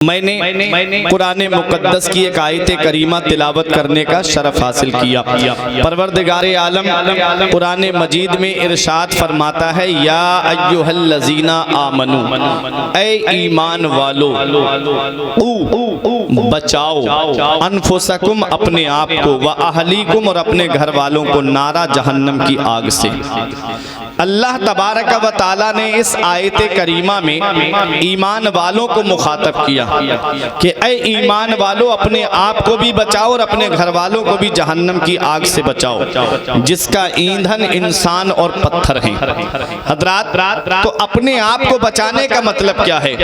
मैंने कुरान मुक़द्दस की एक आयत करीमा तिलावत करने का शरफ हासिल किया। परवरदिगारे आलम कुरान मजीद में इरशाद फरमाता है, या अय्युहल्लज़ीना आमनू, ऐ ईमान वालो, बचाओ अनफुसकुम, अपने आप को, व अहलीकुम, और अपने घर वालों को, नारा जहन्नम की आग से। अल्लाह तबारक व ताला ने इस आयत करीमा में ईमान वालों को मुखातब किया कि ऐ ईमान वालों, अपने आप को भी बचाओ और अपने घर वालों को भी जहन्नम की आग से बचाओ, जिसका ईंधन इंसान और पत्थर हैं। हज़रात, तो अपने आप को बचाने का मतलब क्या है?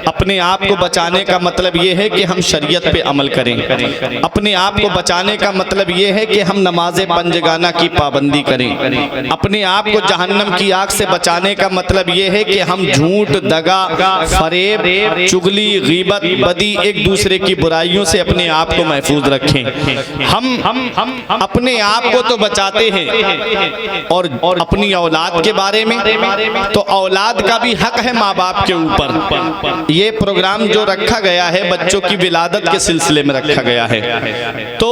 अपने आप को बचाने का मतलब ये है कि हम शरीयत पे अमल करें। अपने आप को बचाने का मतलब ये है कि हम नमाज पंजगाना की पाबंदी करें। अपने आप को जहन्नम की आग से बचाने का मतलब ये है कि हम झूठ, दगा, फरेब, चुगली, गीबत, बदी, एक दूसरे की बुराइयों से अपने आप को महफूज रखें। हम अपने आप को तो बचाते हैं, और अपनी औलाद के बारे में तो औलाद का भी हक है माँ बाप के ऊपर। ये प्रोग्राम जो रखा गया है बच्चों की विलादत के सिलसिले में रखा गया है, तो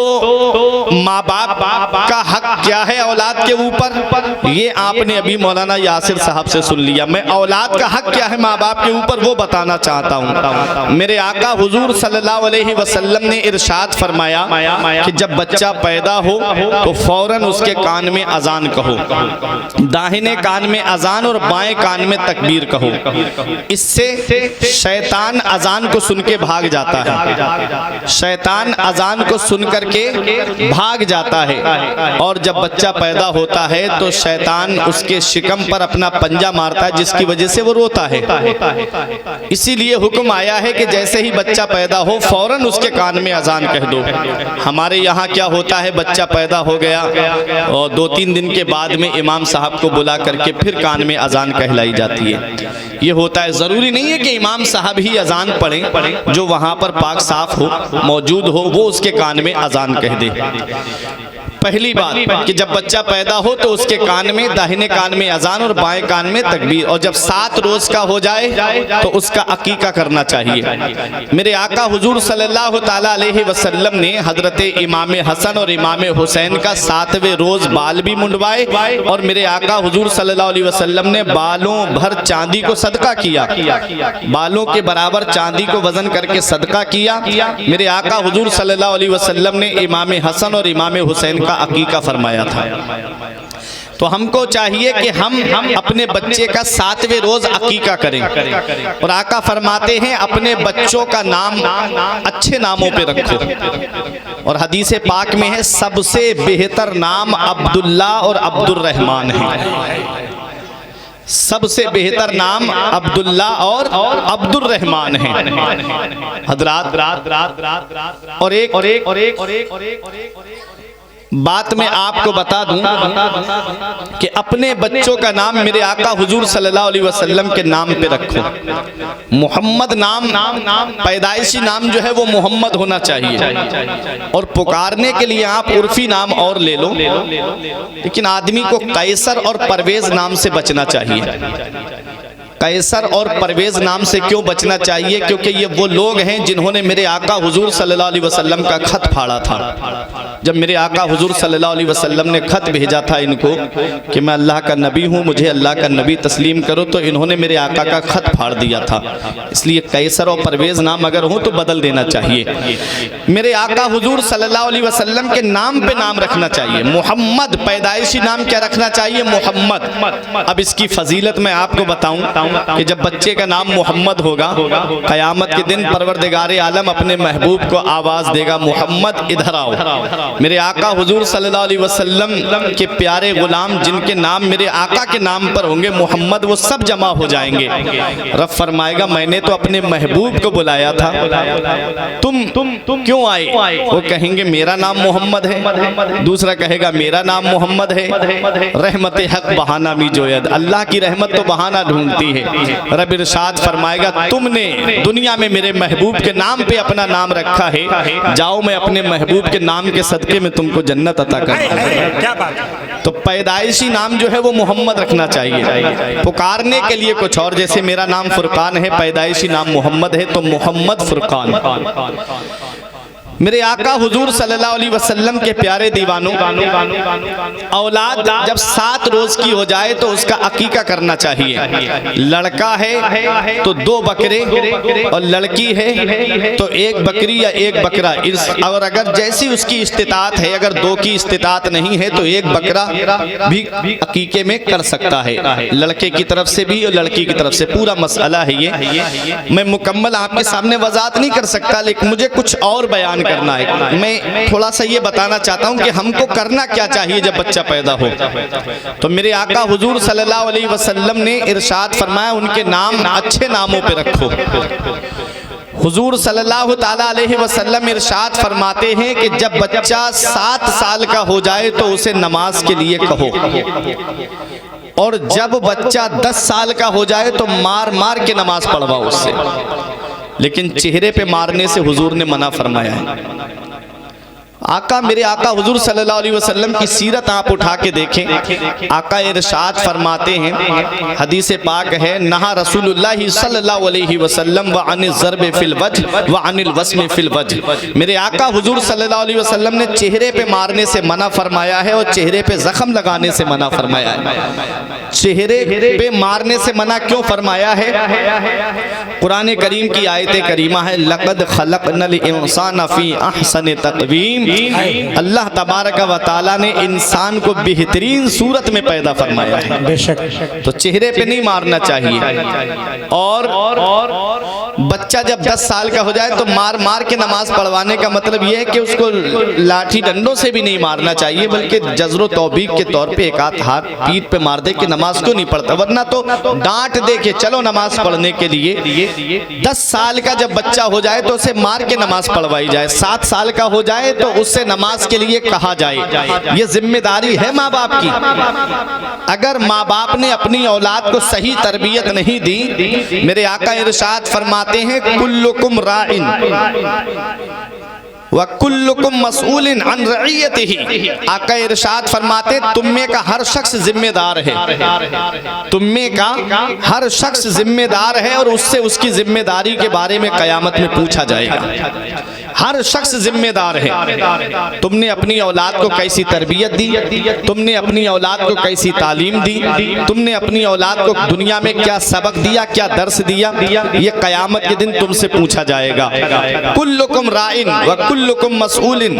माँ बाप का हक क्या है औलाद के ऊपर, ये आपने अभी मौलाना यासिर साहब से सुन लिया। मैं औलाद का हक क्या है माँ बाप के ऊपर वो बताना चाहता हूँ। मेरे आका हुजूर सल्लल्लाहु अलैहि वसल्लम ने इरशाद फरमाया कि जब बच्चा पैदा हो तो फौरन उसके कान में अजान कहो, दाहिने कान में अजान और बाएं कान में तकबीर कहो। इससे शैतान अजान को सुन के भाग जाता है, शैतान अजान को सुन करके भाग जाता है। और जब बच्चा पैदा होता है तो शैतान उसके शिकम पर अपना पंजा मारता है, जिसकी वजह से वो रोता है। इसीलिए हुक्म आया है कि जैसे ही बच्चा पैदा हो फौरन उसके कान में अजान कह दो। हमारे यहाँ क्या होता है, बच्चा पैदा हो गया और 2-3 दिन के बाद में इमाम साहब को बुला करके फिर कान में अजान कहलाई जाती है। ये होता है, ज़रूरी नहीं है कि इमाम साहब ही अजान पढ़ें, जो वहाँ पर पाक साफ हो, मौजूद हो, वो उसके कान में अजान कह दे। पहली बात कि जब बच्चा पैदा हो तो उसके कान में, दाहिने कान में अजान और बाएं कान में तकबीर। और जब 7 रोज का हो जाए तो उसका अकीका करना चाहिए। मेरे आका हुजूर सल्लल्लाहु ताला अलैहि वसल्लम ने हजरत इमाम हसन और इमाम हुसैन का 7वें रोज बाल भी मुंडवाए, और मेरे आका हुजूर सल्लल्लाहु अलैहि वसल्लम ने बालों भर चांदी को सदका किया, बालों के बराबर चांदी को वजन करके सदका किया। मेरे आका हुजूर सल्लल्लाहु अलैहि वसल्लम ने इमाम हसन और इमाम हुसैन का अकीका फरमाया था। तो हमको चाहिए कि हम अपने बच्चे का 7वें रोज अकीका करें। और आका फरमाते हैं अपने बच्चों का नाम अच्छे नामों पे रखो। और हदीस पाक में है सबसे बेहतर नाम अब्दुल्ला और अब्दुर रहमान है। सबसे बेहतर नाम अब्दुल्ला और अब्दुर रहमान है। हज़रात, और एक बात मैं आपको बता दूं कि अपने बच्चों का नाम मेरे आका हुजूर सल्लल्लाहु अलैहि वसल्लम के नाम पे रखो। मोहम्मद नाम पैदाइशी नाम जो है वो मोहम्मद होना चाहिए, और पुकारने के लिए आप उर्फी नाम और ले लो, लेकिन आदमी को कैसर और परवेज नाम से बचना चाहिए। कैसर और परवेज नाम से क्यों बचना चाहिए? क्योंकि ये वो लोग हैं जिन्होंने मेरे आका हुजूर सल्लल्लाहु अलैहि वसल्लम का खत फाड़ा था। जब मेरे आका हुजूर सल्लल्लाहु अलैहि वसल्लम ने खत भेजा था इनको कि मैं अल्लाह का नबी हूँ, मुझे अल्लाह का नबी तस्लीम करो, तो इन्होंने मेरे आका का खत फाड़ दिया था। इसलिए कैसर और परवेज नाम अगर हो तो बदल देना चाहिए। मेरे आका हुजूर सल्लल्लाहु अलैहि वसल्लम के नाम पे नाम रखना चाहिए। मोहम्मद पैदाइशी नाम क्या रखना चाहिए? मोहम्मद। अब इसकी फजीलत मैं आपको बताऊं कि जब बच्चे का नाम मोहम्मद होगा, क़यामत के दिन परवरदिगारे आलम अपने महबूब को आवाज़ देगा, मोहम्मद इधर आओ। मेरे आका हुजूर सल्लल्लाहु अलैहि वसल्लम के प्यारे गुलाम जिनके नाम मेरे आका के नाम पर होंगे मोहम्मद, वो सब जमा हो जाएंगे। रब फरमाएगा मैंने तो अपने महबूब को बुलाया था, तुम क्यों आए? वो कहेंगे मेरा नाम मोहम्मद है, दूसरा कहेगा मेरा नाम मोहम्मद है। रहमत हक बहाना मी जोयद, अल्लाह की रहमत तो बहाना ढूंढती है। है। रब इरशाद फरमाएगा तुमने दुनिया में मेरे महबूब के नाम पे अपना नाम रखा है, जाओ मैं अपने महबूब के नाम के सदके में तुमको जन्नत अता करूंगा। क्या बात है। तो पैदाइशी नाम जो है वो मोहम्मद रखना चाहिए, पुकारने के लिए कुछ और। जैसे मेरा नाम फुरकान है, पैदाइशी नाम मोहम्मद है, तो मोहम्मद फुरकान। मेरे आका हुजूर सल्लल्लाहु अलैहि वसल्लम के प्यारे दीवानों, औलाद जब 7 रोज की हो जाए तो उसका अकीका करना चाहिए। लड़का है तो 2 बकरे, और लड़की है तो 1 बकरी या 1 बकरा। और अगर जैसी उसकी इस्तिताअत है, अगर 2 की इस्तिताअत नहीं है तो 1 बकरा भी अकीके में कर सकता है, लड़के की तरफ से भी और लड़की की तरफ से। पूरा मसला है ये, मैं मुकम्मल आपके सामने वजाहत नहीं कर सकता, लेकिन मुझे कुछ और बयान करना है। मैं थोड़ा सा ये बताना चाहता हूं कि हमको करना क्या चाहिए जब बच्चा पैदा हो। तो मेरे आका हुजूर सल्लल्लाहु अलैहि वसल्लम ने इरशाद फरमाया उनके नाम अच्छे नामों पे रखो। हुजूर सल्लल्लाहु ताला अलैहि वसल्लम इरशाद फरमाते हैं कि जब बच्चा 7 साल का हो जाए तो उसे नमाज के लिए कहो, और जब बच्चा 10 साल का हो जाए तो मार मार के नमाज पढ़वाओ उससे, लेकिन चेहरे पे मारने से हुजूर ने मना फरमाया है। आका मेरे आका हुजूर सल्लल्लाहु अलैहि वसल्लम की सीरत आप उठा के देखें, आका इरशाद फरमाते हैं, हदीस पाक है, नहा रसूलुल्लाह सल्लल्लाहु अलैहि वसल्लम व अनिल ज़र्ब फिल वजह व अनिल वस्म फिल वजह। मेरे आका हुजूर सल्लल्लाहु अलैहि वसल्लम ने चेहरे पे मारने से मना फरमाया है और चेहरे पे जख्म लगाने से मना फरमाया है। चेहरे पे मारने से मना क्यों फरमाया है? कुरान करीम की आयत करीमा है, लक़द खलक़नल इंसान फ़ी अहसन तक़वीम। अल्लाह तबारक व तआला ने इंसान को बेहतरीन सूरत में पैदा फरमाया है। बेशक। तो चेहरे पे नहीं मारना चाहिए। और बच्चा जब 10 साल का हो जाए तो मार मार के नमाज पढ़वाने का मतलब यह है कि उसको लाठी डंडों से भी नहीं मारना चाहिए, बल्कि जज़्र तौबीक के तौर पे एक हाथ पीठ पे मार दे कि नमाज क्यों नहीं पढ़ता, वरना तो डांट दे के चलो नमाज पढ़ने के लिए। 10 साल का जब बच्चा हो जाए तो उसे मार के नमाज पढ़वाई जाए, 7 साल का हो जाए तो उससे नमाज के लिए कहा जाए। ये जिम्मेदारी है माँ बाप की। अगर माँ बाप ने अपनी औलाद को सही तरबियत नहीं दी, मेरे आका इरशाद फरमाते हैं कुल्लुकुम राइन व कुल्लुकुम मसऊलिन अन रइयतिही। आका इरशाद फरमाते तुम में का हर शख्स जिम्मेदार है, तुम में का हर शख्स जिम्मेदार है और उससे उसकी जिम्मेदारी के बारे में कयामत में पूछा जाएगा। हर शख्स जिम्मेदार है। तुमने अपनी औलाद को कैसी तरबियत दी, तुमने अपनी औलाद को कैसी तालीम दी, तुमने अपनी औलाद को दुनिया में क्या सबक दिया, क्या दर्स दिया, ये कयामत के दिन तुमसे पूछा जाएगा। कुल्लुकुम राइन व कुल्लुकुम मसऊलिन,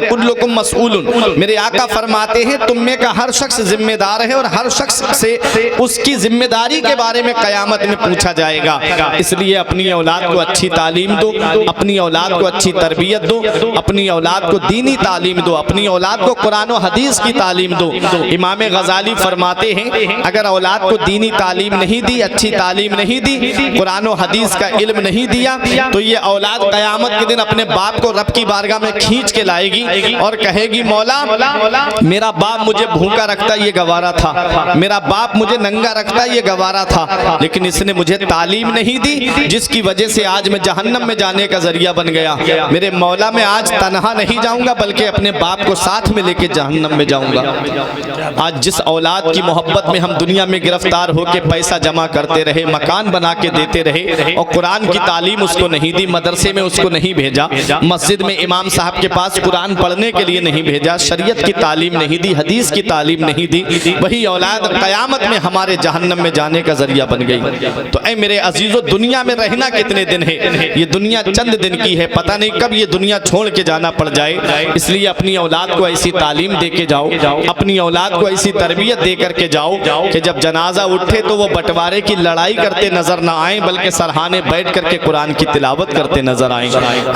कुल्लुकुम मसऊलुन। मेरे आका फरमाते हैं तुम में का हर शख्स जिम्मेदार है और हर शख्स से उसकी जिम्मेदारी के बारे में कयामत में पूछा जाएगा। इसलिए अपनी औलाद को अच्छी तालीम दो, अपनी औलाद को अच्छी तरबियत दो, अपनी औलाद को दीनी तालीम दो, अपनी औलाद को कुरान और हदीस की तालीम दो। इमाम गजाली फरमाते हैं अगर औलाद को दीनी तालीम नहीं दी, अच्छी तालीम नहीं दी, कुरान और हदीस का इल्म नहीं दिया, तो ये औलाद कयामत के दिन अपने बाप को रब की बारगाह में खींच के लाएगी और कहेगी मौला मेरा बाप मुझे भूखा रखता ये गवारा था, मेरा बाप मुझे नंगा रखता ये गवारा था, लेकिन इसने मुझे तालीम नहीं दी जिसकी वजह से आज मैं जहन्नम में जाने का जरिया बन गया। मेरे मौला मैं आज तन्हा नहीं जाऊंगा बल्कि अपने बाप को साथ में लेके जहन्नम में जाऊंगा। आज जिस औलाद की मोहब्बत में हम दुनिया में गिरफ्तार होके पैसा जमा करते रहे, मकान बना के देते रहे और कुरान की तालीम उसको नहीं दी, मदरसे में उसको नहीं भेजा, मस्जिद में इमाम साहब के पास कुरान पढ़ने के लिए नहीं भेजा, शरीयत की तालीम नहीं दी, हदीस की तालीम नहीं दी, वही औलाद कयामत में हमारे जहन्नम में जाने का जरिया बन गई। तो ऐ मेरे अजीजों, दुनिया में रहना कितने दिन है? ये दुनिया चंद दिन की है, पता नहीं कब ये दुनिया छोड़ के जाना पड़ जाए। इसलिए अपनी औलाद को ऐसी तालीम दे के जाओ, अपनी औलाद को ऐसी तरबियत दे करके जाओ कि जब जनाजा उठे तो वो बंटवारे की लड़ाई करते नजर ना आए, बल्कि सरहाने बैठ करके कुरान की तिलावत करते नजर आए।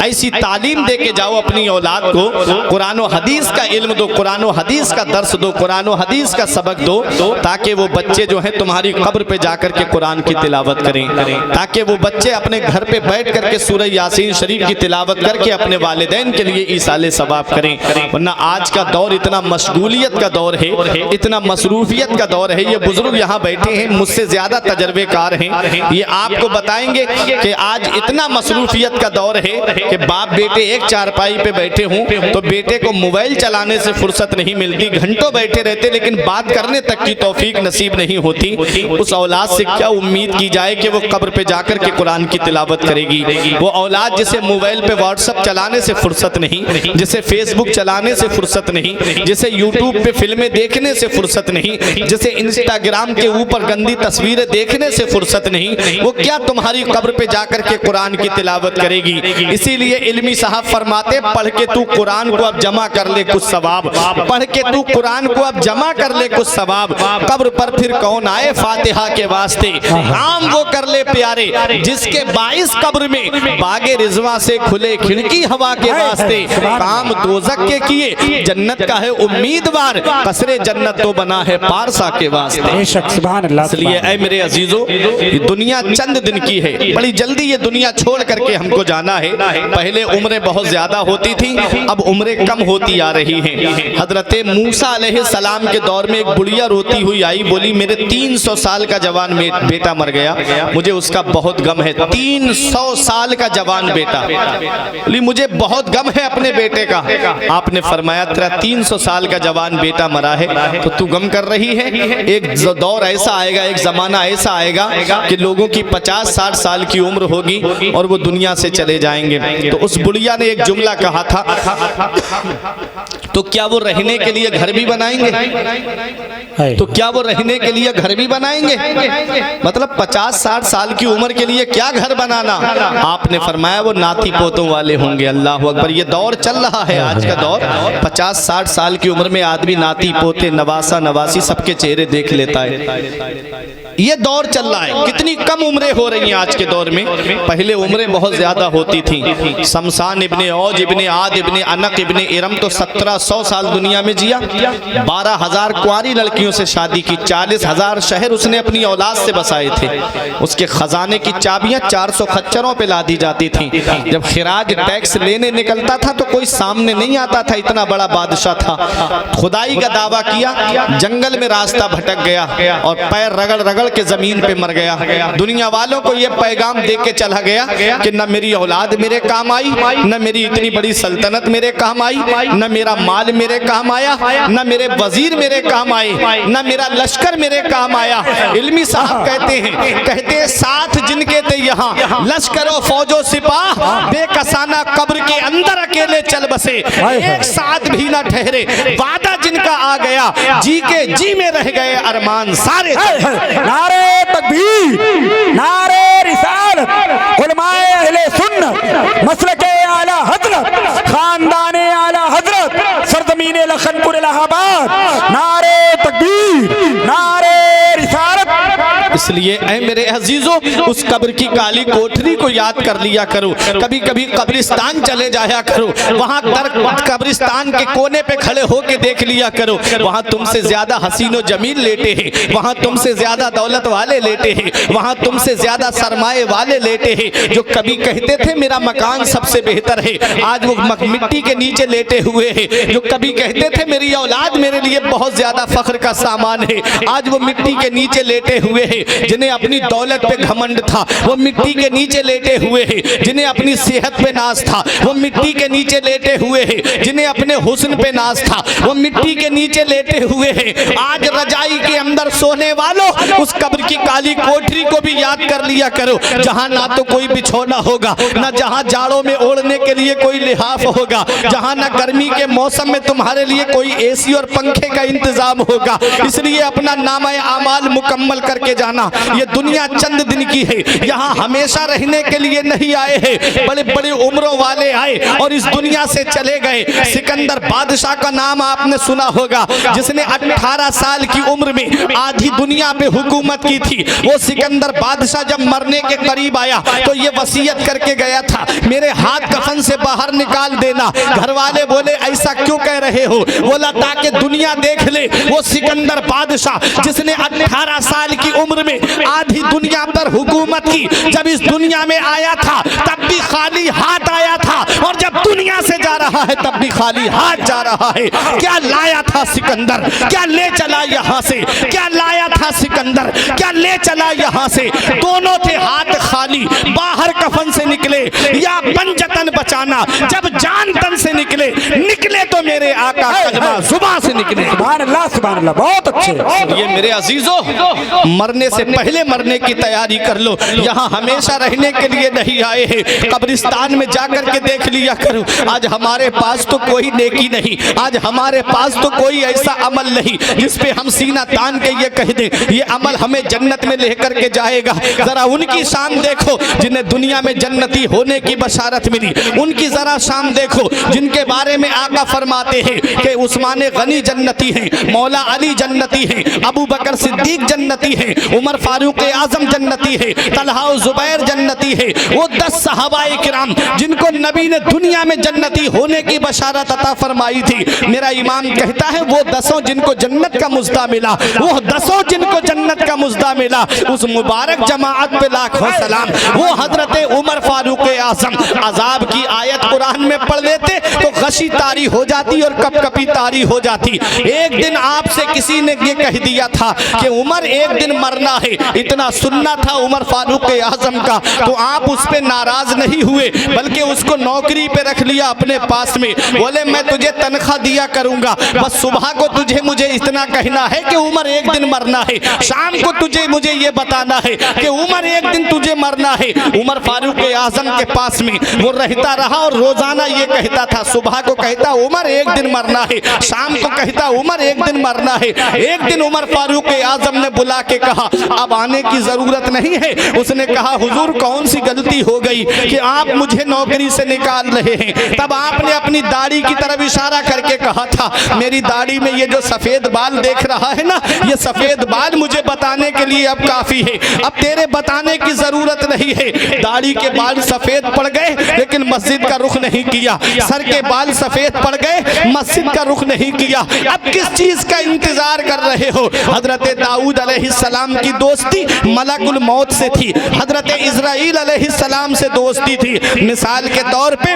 ऐसी तालीम दे के जाओ अपनी औलाद को, कुरान और हदीस का इल्म दो, कुरान और हदीस का दर्स दो, कुरान और हदीस का सबक दो, ताकि वो बच्चे जो हैं तुम्हारी कब्र पे जाकर के कुरान की तिलावत करें, ताकि वो बच्चे अपने घर पे बैठ करके सूरह यासीन शरीफ की तिलावत करके अपने वालिदैन के लिए ईसाले सवाब करें। वरना आज का दौर इतना मशगूलियत का दौर है, इतना मसरूफियत का दौर है। ये बुजुर्ग यहाँ बैठे हैं, मुझसे ज्यादा तजर्बेकार हैं, ये आपको बताएंगे कि आज इतना मसरूफियत का दौर है कि बाप बेटे एक चारपाई पे बैठे हों तो बेटे को मोबाइल चलाने से फुर्सत नहीं मिलती, घंटों बैठे रहते लेकिन बात करने तक की तौफीक नसीब नहीं होती। उस औलाद से क्या उम्मीद की जाए कि वो कब्र पे जाकर के कुरान की तिलावत करेगी। वो औलाद जिसे मोबाइल पे व्हाट्सएप चलाने से फुर्सत नहीं, जिसे फेसबुक चलाने से फुर्सत नहीं, जिसे यूट्यूब पे फिल्में देखने से फुर्सत नहीं, जिसे इंस्टाग्राम के ऊपर गंदी तस्वीरें देखने से फुर्सत नहीं, वो क्या तुम्हारी कब्र पे जाकर के कुरान की तिलावत करेगी। इसीलिए इल्मी साहब फरमाते, पढ़ के तू कुरान को अब जमा कर ले कुछ सवाब, पढ़ के तू कुरान को अब जमा कर ले कुछ सवाब। कब्र पर फिर कौन आए फातिहा के वास्ते, काम वो कर ले प्यारे जिसके बाइस कब्र में बागे रिजवा से खुले खिड़की हवा के वास्ते। काम दोजक के किए जन्नत का है उम्मीदवार, कसरे जन्नत तो बना है पारसा के वास्ते। इसलिए ऐ मेरे अजीजों, ये दुनिया चंद दिन की है, बड़ी जल्दी ये दुनिया छोड़ करके हमको जाना है। पहले उम्रें बहुत ज्यादा होती थी, अब उम्रें कम होती आ रही हैं। हजरत मूसा अलैहिस्सलाम के दौर में एक बुढ़िया रोती हुई आई, बोली मेरे 300 साल का जवान बेटा मर गया, मुझे उसका बहुत गम है। 300 साल का जवान बेटा, बोली मुझे बहुत गम है अपने बेटे का। आपने फरमाया तेरा 300 साल का जवान बेटा मरा है तो तू गम कर रही है। एक दौर ऐसा आएगा, एक जमाना ऐसा आएगा कि लोगों की 50-60 साल की उम्र होगी और वो दुनिया से चले जाएंगे। तो उस बुढ़िया ने एक जुमला कहा था, तो क्या वो रहने के लिए घर भी बनाएंगे? तो क्या वो रहने के लिए घर भी बनाएंगे? मतलब 50-60 साल की उम्र के लिए क्या घर बनाना? आपने फरमाया वो नाती पोतों वाले होंगे। अल्लाह अकबर, ये दौर चल रहा है आज का दौर। 50-60 साल की उम्र में आदमी नाती पोते नवासा नवासी सबके चेहरे देख लेता है। ये दौर चल रहा है। कितनी कम उम्रें हो रही हैं आज के दौर में, पहले उम्रें बहुत ज्यादा होती थी। शमशान इब्ने औज इब्ने आद इब्ने अनक इब्ने इरम तो 1700 साल दुनिया में जिया, 12,000 कुंवारी लड़कियों से शादी की, 40,000 शहर उसने अपनी औलाद से बसाए थे। उसके खजाने की चाबियां 400 खच्चरों पे लादी जाती थी। जब खिराज टैक्स लेने निकलता था तो कोई सामने नहीं आता था, इतना बड़ा बादशाह था। खुदाई का दावा किया, जंगल में रास्ता भटक गया और पैर रगड़ रगड़ के जमीन पे मर गया। दुनिया वालों को यह पैगाम दे के चला गया कि न मेरी औलाद मेरे काम आई, न मेरी इतनी बड़ी सल्तनत मेरे काम आई, न मेरा माल मेरे काम आया, न मेरे वजीर मेरे काम आए, न मेरा लश्कर मेरे काम आया। इल्मी साहब कहते हैं साथ जिनके थे यहाँ लश्कर और फौजो सिपाह, बेकसाना कब्र के अंदर अकेले चल बसे, एक साथ भी न ठहरे। वादा जिनका आ गया, जी के जी में रह गए अरमान सारे। नारे तकबीर, नारे रिसालत, उलमाए अहले सुन्नत, मसलके आला हजरत, खानदाने आला हजरत, सरजमीने लखनपुर इलाहाबाद, नारे तकबीर, नारे रिसालत। इसलिए ऐ मेरे अजीजों, उस कब्र की काली कोठरी को याद कर लिया करो। कभी कभी कब्रिस्तान चले जाया करो, वहाँ कब्रिस्तान के कोने पे खड़े होके देख लिया करो। वहाँ तुमसे ज्यादा हसीनो जमील लेटे हैं, वहाँ तुमसे ज्यादा दौलत वाले लेटे हैं, वहाँ तुमसे ज्यादा सरमाए वाले लेटे हैं। जो कभी कहते थे मेरा मकान सबसे बेहतर है, आज वो मिट्टी के नीचे लेटे हुए हैं। जो कभी कहते थे मेरी औलाद मेरे लिए बहुत ज्यादा फख्र का सामान है, आज वो मिट्टी के नीचे लेटे हुए हैं। जिन्हें अपनी दौलत पे घमंड था वो मिट्टी के नीचे लेटे हुए हैं। जिन्हें अपनी सेहत पे नाज था वो मिट्टी के नीचे लेटे हुए हैं। जिन्हें अपने हुस्न पे नाज था वो मिट्टी के नीचे लेटे हुए हैं। आज रजाई के अंदर सोने वालों, उस कब्र की काली कोठरी को भी याद कर लिया करो, जहां ना तो कोई बिछौना होगा, ना जहां जाड़ों में ओढ़ने के लिए कोई लिहाफ होगा, जहां ना गर्मी के मौसम में तुम्हारे लिए कोई एसी और पंखे का इंतजाम होगा। इसलिए अपना नामा आमाल मुकम्मल करके जाना। ये दुनिया चंद दिन की है, यहाँ हमेशा रहने के लिए नहीं आए हैं। बड़े बड़े उम्रों वाले आए और इस दुनिया से चले गए। सिकंदर बादशाह का नाम आपने सुना होगा, जिसने 18 साल की उम्र में आधी दुनिया पे हुकूमत की थी। वो सिकंदर बादशाह जब मरने के करीब आया तो ये वसीयत करके गया था, मेरे हाथ कफन से बाहर निकाल देना। घर वाले बोले ऐसा क्यों कह रहे हो? बोला ताकि दुनिया देख ले वो सिकंदर बादशाह जिसने 18 साल की उम्र में आधी दुनिया पर हुकूमत की। जब इस दुनिया में आया था तब भी खाली हाथ आया था, और जब दुनिया से जा रहा है तब भी खाली हाथ जा रहा है। क्या लाया था सिकंदर, क्या ले चला यहाँ से, क्या लाया था सिकंदर, क्या ले चला यहाँ से। दोनों थे हाथ खाली, बाहर कफन से निकले या पंजतन बचाना। जब जान तन से निकले तो मेरे आका कलमा जुबान से निकले। सुभान अल्लाह, बहुत अच्छे। ये मेरे अजीजों, मरने से पहले मरने की तैयारी कर लो। यहाँ हमेशा रहने के लिए नहीं आए हैं। कब्रिस्तान में जाकर के देख लिया करो। आज हमारे पास तो कोई नेकी नहीं, आज हमारे पास तो कोई ऐसा अमल नहीं जिस पे हम सीना तान के ये कह दें ये अमल हमें जन्नत में लेकर के जाएगा। जरा उनकी शान देखो जिन्हें दुनिया में जन्नती होने की बशारत मिली। उनकी जरा शान देखो जिनके बारे में आका फरमाते हैं कि उस्मान गनी जन्नती हैं, मौला अली जन्नती हैं, अबू बकर सिद्दीक जन्नती हैं, उमर फारूक आजम जन्नती है, तलहा जुबैर जन्नती है। वो 10 सहाबाए किराम जिनको नबी ने दुनिया में जन्नती होने की बशारत अता फरमाई थी। मेरा इमाम कहता है वो 10 जिनको जन्नत का मुज़्दा मिला, वो 10 जिनको जन्नत का मुज़्दा मिला, उस मुबारक जमाअत पे लाखों सलाम। वो हजरत उमर फारूक आजम अजाब की आयत कुरान में पढ़ लेते तो गशी तारी हो जाती और कपकपी तारी हो जाती। एक दिन आपसे किसी ने ये कह दिया था कि उमर एक दिन मरना है, इतना सुनना था उमर फारूक आजम का, तो आप उस पे नाराज नहीं हुए बल्कि उसको नौकरी पे रख लिया अपने पास में। बोले मैं तुझे तनख्वाह दिया करूंगा, बस सुबह को तुझे मुझे इतना कहना है कि उमर एक दिन मरना है, शाम को तुझे मुझे ये बताना है कि उमर एक दिन तुझे मरना है। उमर फारूक आजम के पास में वो रहता रहा और रोजाना ये कहता था। सुबह को कहता उमर एक दिन मरना है, शाम को कहता उमर एक दिन मरना है। एक दिन उमर फारूक आजम ने बुला के कहा अब आने की जरूरत नहीं है। उसने कहा हुजूर कौन सी गलती हो गई कि आप मुझे नौकरी से निकाल रहे हैं। तब आपने अपनी दाढ़ी की तरफ इशारा करके कहा था मेरी दाढ़ी में ये जो सफेद बाल देख रहा है ना, ये सफेद बाल मुझे बताने के लिए अब काफी है, अब तेरे बताने की जरूरत नहीं है। दाढ़ी के बाल सफेद पड़ गए लेकिन मस्जिद का रुख नहीं किया, सर के बाल सफेद पड़ गए मस्जिद का रुख नहीं किया। अब किस चीज का इंतजार कर रहे हो? हजरत दाऊद अलैहिस्सलाम की दोस्ती मलकुल मौत से थी, हजरत इज़राइल अलैहिस्सलाम से दोस्ती थी। मिसाल के तौर पे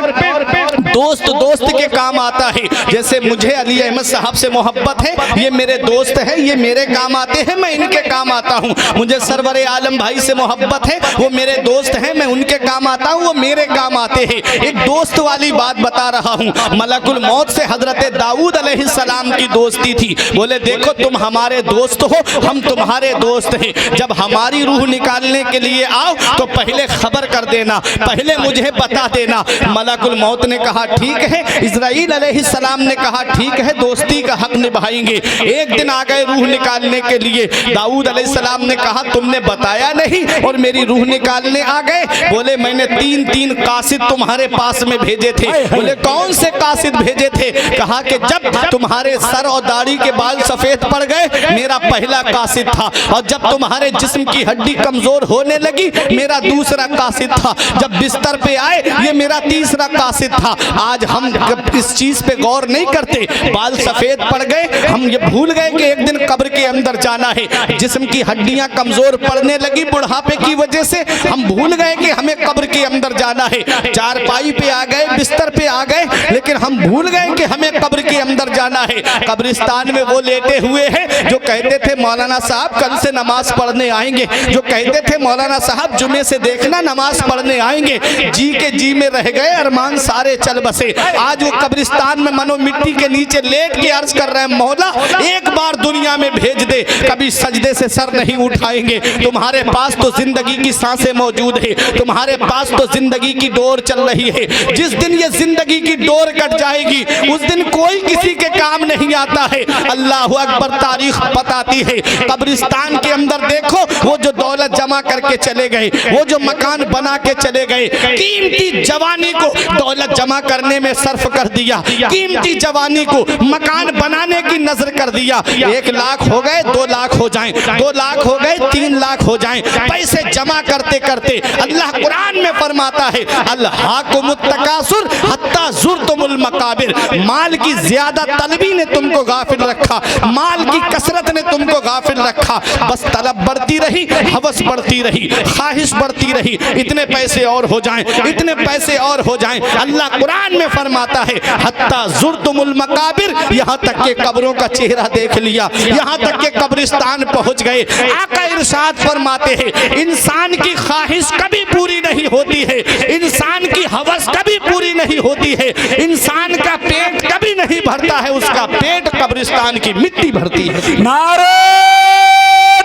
दोस्त दोस्त के काम आता है। जैसे मुझे अली अहमद साहब से मोहब्बत है, ये मेरे दोस्त है, ये मेरे काम आते हैं, मैं इनके काम आता हूँ। मुझे सरवर आलम भाई से मोहब्बत है, वो मेरे दोस्त हैं, मैं उनके काम आता हूँ, वो मेरे काम आते हैं। एक दोस्त वाली बात बता रहा हूँ। मलकुल मौत से हजरत दाऊद अलैहिस्सलाम की दोस्ती थी। बोले देखो तुम हमारे दोस्त हो, हम तुम्हारे दोस्त हैं, जब हमारी रूह निकालने के लिए आओ तो पहले खबर कर देना, पहले मुझे बता देना। मलकुल मौत ने कहा ठीक है, इज़राइल अलैहिस्सलाम ने कहा ठीक है, दोस्ती का हक निभाएंगे। एक दिन आ गए रूह निकालने के लिए। दाऊद अलैहिस्सलाम ने कहा तुमने बताया नहीं और मेरी रूह निकालने आ गए। बोले मैंने 3 कासिद तुम्हारे पास में भेजे थे। बोले कौन से कासिद भेजे थे? कहा कि जब तुम्हारे सर और दाढ़ी के बाल सफेद पड़ गए मेरा पहला कासिद था, और जब तुम्हारे जिस्म की हड्डी कमजोर होने लगी मेरा दूसरा कासिद था, जब बिस्तर पे आए ये मेरा तीसरा कासिद था। आज हम इस चीज पे गौर नहीं करते, बाल सफेद पड़ गए, हम ये भूल गए कि एक दिन कब्र के अंदर जाना है। जिस्म की हड्डियां कमजोर पड़ने लगी बुढ़ापे की वजह से, हम भूल गए कि हमें कब्र के अंदर जाना है। चारपाई पे आ गए, बिस्तर पे आ गए, लेकिन हम भूल गए कि हमें कब्र के अंदर जाना है। कब्रिस्तान में वो लेटे हुए हैं जो कहते थे मौलाना साहब कल से नमाज पढ़ने आएंगे, जो कहते थे मौलाना साहब जुमे से देखना नमाज पढ़ने आएंगे। जी के जी में रह गए, अरमान सारे चल बसे। आज वो कब्रिस्तान में मनो मिट्टी के नीचे लेट के अर्ज कर रहे हैं मौला एक बार दुनिया में भेज दे, कभी सजदे से सर नहीं उठाएंगे। तुम्हारे पास तो जिंदगी की सांसें मौजूद है, तुम्हारे पास तो जिंदगी की डोर चल रही है। जिस दिन ये जिंदगी की डोर कट जाएगी उस दिन कोई किसी के काम नहीं आता है। अल्लाह अकबर, तारीख बताती है। कब्रिस्तान के अंदर देखो वो जो दौलत जमा करके चले गए, वो जो मकान बना के चले गए, कीमती जवानी को दौलत जमा करने में सर्फ कर दिया, कीमती जवानी को मकान बनाने की नजर कर दिया। 1 लाख हो गए, 2 लाख हो जाएं, 2 लाख हो गए, 3 लाख हो जाएं। पैसे जमा करते करते अल्लाह कुरान में फरमाता है अल्हाकुमुत तकासुर हत्ता जुरतुमुल मकाबिर। माल की ज्यादा तलबी ने तुमको गाफिल रखा, माल की कसरत ने तुमको गाफिल रखा। बस तलब बढ़ती रही, हवस बढ़ती रही, ख्वाहिश बढ़ती रही, इतने पैसे और हो जाएं, इतने पैसे और हो जाएं। अल्लाह कुरान कुरान में फरमाता है हत्ता ज़ुरतुमुल मकाबिर, यहाँ तक के कब्रों का चेहरा देख लिया, यहाँ तक के कब्रिस्तान पहुँच गए। आका इरशाद फरमाते हैं इंसान की ख्वाहिश कभी पूरी नहीं होती है, इंसान की हवस कभी पूरी नहीं होती है, इंसान का पेट कभी नहीं भरता है, उसका पेट कब्रिस्तान की मिट्टी भरती है। नारे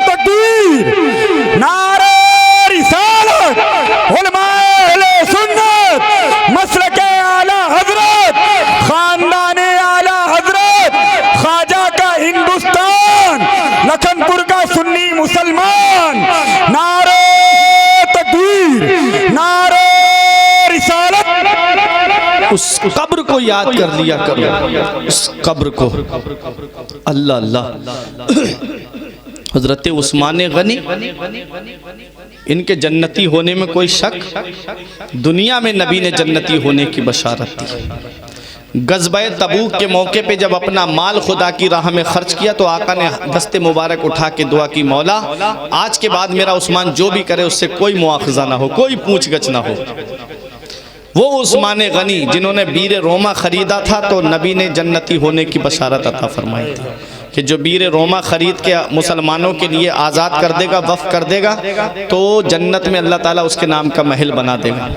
तकबीर, नारे रिसालत, उलमाए अहले सुन्नत, मसलके आला हजरत, खानदाने आला हजरत, ख्वाजा का हिंदुस्तान, लखनपुर का सुन्नी मुसलमान। नारे तकबीर, नारे रिसालत। उस कब्र को याद कर लिया करो, उस कब्र को। अल्लाह अल्लाह। हजरत उस्मान गनी, इनके जन्नती होने में कोई शक? दुनिया में नबी ने जन्नती होने की बशारत दी। गज़बे तबूक के मौके पे जब अपना माल खुदा की राह में खर्च किया तो आका ने दस्ते मुबारक उठा के दुआ की, मौला आज के बाद मेरा उस्मान जो भी करे उससे कोई मुआखज़ा ना हो, कोई पूछ गछ ना हो। वो उस्मान गनी जिन्होंने बीर रोमा ख़रीदा था तो नबी ने जन्नती होने की बशारत अता फरमाई थी कि जो बीर रोमा ख़रीद के मुसलमानों के लिए आज़ाद कर देगा, वफ़ कर देगा, तो जन्नत में अल्लाह ताला उसके नाम का महल बना देगा।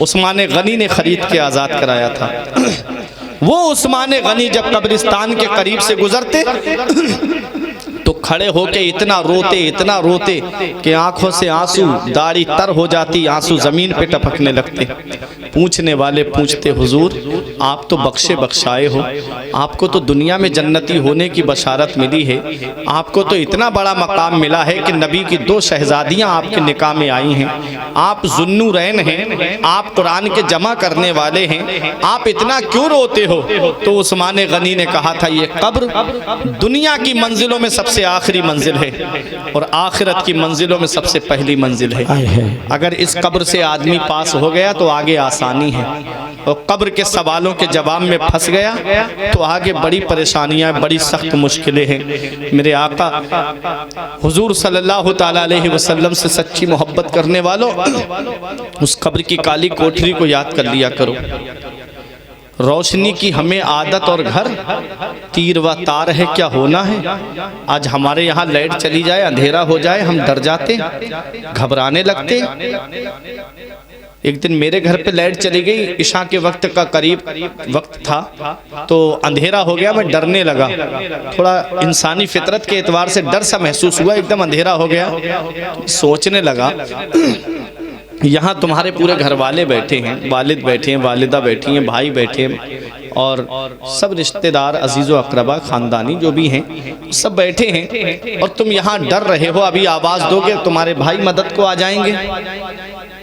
उस्मान गनी ने ख़रीद के आज़ाद कराया था। वो उस्मान गनी जब कब्रिस्तान के करीब से गुज़रते तो खड़े होके इतना रोते कि आंखों से आंसू, दाढ़ी तर हो जाती, आंसू ज़मीन पे टपकने लगते। पूछने वाले पूछते, हुजूर आप तो बख्शे बख्शाए हो, आपको तो दुनिया में जन्नती होने की बशारत मिली है, आपको तो इतना बड़ा मकाम मिला है कि नबी की 2 शहजादियाँ आपके निकाह में आई हैं, आप ज़ुन्नुरैन हैं, आप कुरान के जमा करने वाले हैं, आप इतना क्यों रोते हो? तो उस्मान गनी ने कहा था ये कब्र दुनिया की मंजिलों में सबसे आखिरी मंजिल है और आखिरत की मंजिलों में सबसे पहली मंजिल है। अगर इस कब्र से आदमी पास हो गया तो आगे आसानी है, और कब्र के सवालों के जवाब में फंस गया तो आगे बड़ी परेशानियां, बड़ी सख्त मुश्किलें हैं। मेरे आका हुजूर सल्लल्लाहु ताला अलैहि वसल्लम से सच्ची मोहब्बत करने वालों, उस कब्र की काली कोठरी को याद कर लिया करो। रोशनी की हमें आदत और घर तीर व तार है, क्या होना है? आज हमारे यहाँ लाइट चली जाए, अंधेरा हो जाए, हम डर जाते, घबराने लगते। एक दिन मेरे घर पे लाइट चली गई, इशा के वक्त का करीब वक्त था, तो अंधेरा हो गया, मैं डरने लगा। थोड़ा इंसानी फितरत के एतबार से डर सा महसूस हुआ, एकदम अंधेरा हो गया। सोचने लगा यहाँ तुम्हारे पूरे घर वाले बैठे हैं, वालिद बैठे हैं, वालिदा बैठी हैं, भाई बैठे हैं और सब रिश्तेदार, अजीज़ व अक़रबा, ख़ानदानी जो भी हैं सब बैठे हैं, और तुम यहाँ डर रहे हो। अभी आवाज़ दोगे तुम्हारे भाई मदद को आ जाएंगे।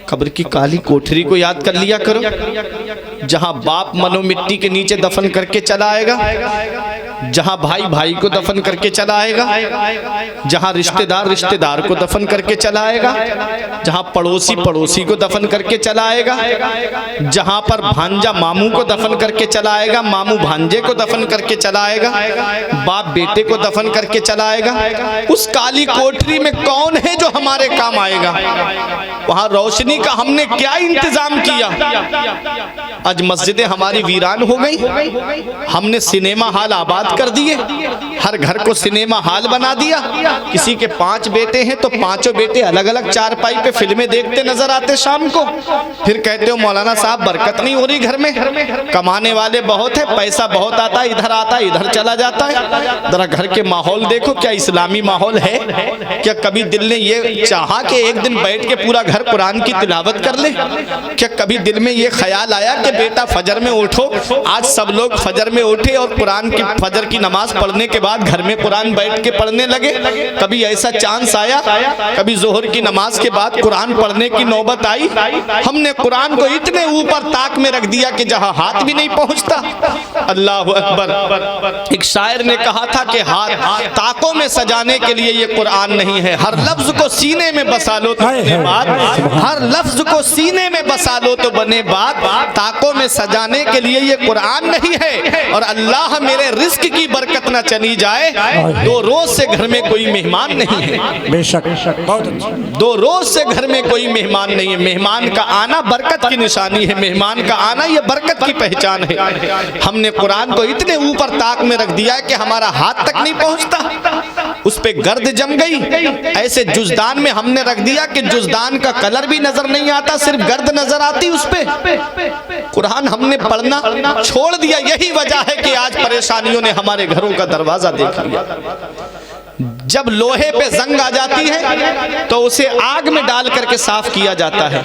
कब्र की काली कोठरी को याद कर लिया करो, जहाँ बाप मनो मिट्टी के नीचे दफन करके चला आएगा, जहाँ भाई भाई को दफन करके चला आएगा, जहाँ रिश्तेदार रिश्तेदार को दफन करके चला आएगा, जहाँ पड़ोसी पड़ोसी को दफन करके चला आएगा, जहाँ पर भांजा मामू को दफन करके चला आएगा, मामू भांजे को दफन करके चला आएगा, बाप बेटे को दफन करके चला आएगा। उस काली कोठरी में कौन है जो हमारे काम आएगा? वहाँ रोशनी का हमने क्या इंतजाम किया? आज मस्जिदें हमारी वीरान हो गई, हमने सिनेमा हॉल आबाद कर दिए, हर घर को सिनेमा हॉल बना दिया। किसी के 5 बेटे हैं तो 5 बेटे अलग अलग चारपाई पे फिल्में देखते नजर आते शाम को। फिर कहते हो मौलाना साहब बरकत नहीं हो रही घर में, कमाने वाले बहुत है, पैसा बहुत आता है, इधर आता है इधर चला जाता है। जरा घर के माहौल देखो, क्या इस्लामी माहौल है? क्या कभी दिल ने ये चाहा कि एक दिन बैठ के पूरा घर कुरान की तिलावत कर ले? क्या कभी दिल में ये ख्याल आया कि बेटा फजर में उठो? आज सब लोग फजर में उठे और कुरान की फजर की नमाज पढ़ने के बाद घर में कुरान बैठ के पढ़ने लगे। कभी ऐसा चांस आया? कभी जोहर की नमाज के बाद कुरान पढ़ने की नौबत आई? हमने कुरान को इतने ऊपर ताक में रख दिया कि जहां हाथ भी नहीं पहुंचता। अल्लाह अकबर। एक शायर ने कहा था कि हाथ ताकों में सजाने के लिए ये कुरान नहीं है, हर लफ्ज को सीने में बसा लो, हर लफ्ज को सीने में बसा लो तो बने बात, ताकों में सजाने के लिए ये कुरान नहीं है। और अल्लाह मेरे रिस्क की बरकत न चली जाए, 2 रोज से घर में कोई मेहमान नहीं है। बेशक बहुत अच्छा। 2 रोज से घर में कोई मेहमान नहीं है। मेहमान का आना बरकत की निशानी है, मेहमान का आना ये बरकत की पहचान है। हमने कुरान को इतने ऊपर ताक में रख दिया है कि हमारा हाथ तक नहीं पहुंचता, उस पे गर्द जम गई। ऐसे जुजदान में हमने रख दिया कि जुजदान का कलर भी नजर नहीं आता, सिर्फ गर्द नजर आती उस पे। कुरान हमने पढ़ना छोड़ दिया, यही वजह है कि आज परेशानियों ने हमारे घरों का दरवाजा देख लिया। जब लोहे पे जंग आ जाती है तो उसे आग में डाल करके साफ किया जाता है,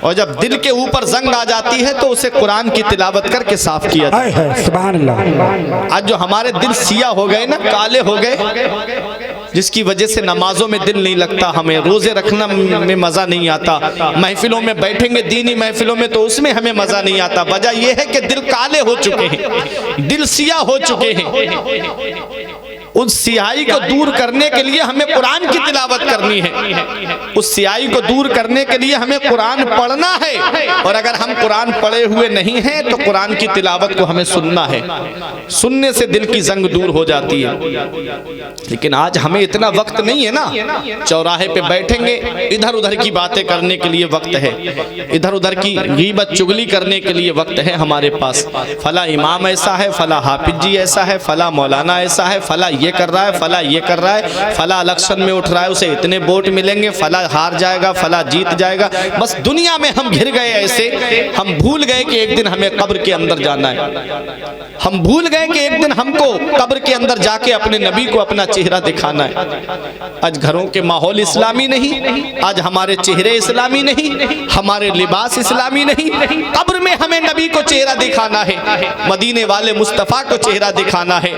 और जब दिल के ऊपर जंग आ जाती है तो उसे कुरान की तिलावत करके साफ किया जाता है। सुभान अल्लाह। आज जो हमारे दिल सिया हो गए ना, काले हो गए, जिसकी वजह से नमाजों में दिल नहीं लगता, हमें रोजे रखना में मजा नहीं आता, महफिलों में बैठेंगे दीनी महफिलों में तो उसमें हमें मजा नहीं आता। वजह यह है कि दिल काले हो चुके हैं, दिल सिया हो चुके हैं। उस सियाही को दूर करने के लिए हमें कुरान की तिलावत करनी है, उस सियाही को दूर करने के लिए हमें कुरान पढ़ना है। और अगर हम कुरान पढ़े हुए नहीं हैं तो कुरान की तिलावत को हमें सुनना है, सुनने से दिल की जंग दूर हो जाती है। लेकिन आज हमें इतना वक्त नहीं है ना, चौराहे पे बैठेंगे इधर उधर की बातें करने के लिए वक्त है, इधर उधर की गीबत चुगली करने के लिए वक्त है हमारे पास। फला इमाम ऐसा है, फला हाफिज जी ऐसा है, फला मौलाना ऐसा है, फला ये कर रहा है, फला ये कर रहा है, फला इलेक्शन में उठ रहा है उसे इतने वोट मिलेंगे, फला हार जाएगा, फला जीत जाएगा। बस दुनिया में हम घिर गए ऐसे, हम भूल गए कि एक दिन हमें कब्र के अंदर जाना है। हम भूल गए कि एक दिन हमको कब्र के अंदर जाके अपने नबी को अपना चेहरा दिखाना है। आज घरों के माहौल इस्लामी नहीं, आज हमारे चेहरे इस्लामी नहीं, हमारे लिबास इस्लामी नहीं। कब्र में हमें नबी को चेहरा दिखाना है, मदीने वाले मुस्तफ़ा को चेहरा दिखाना है।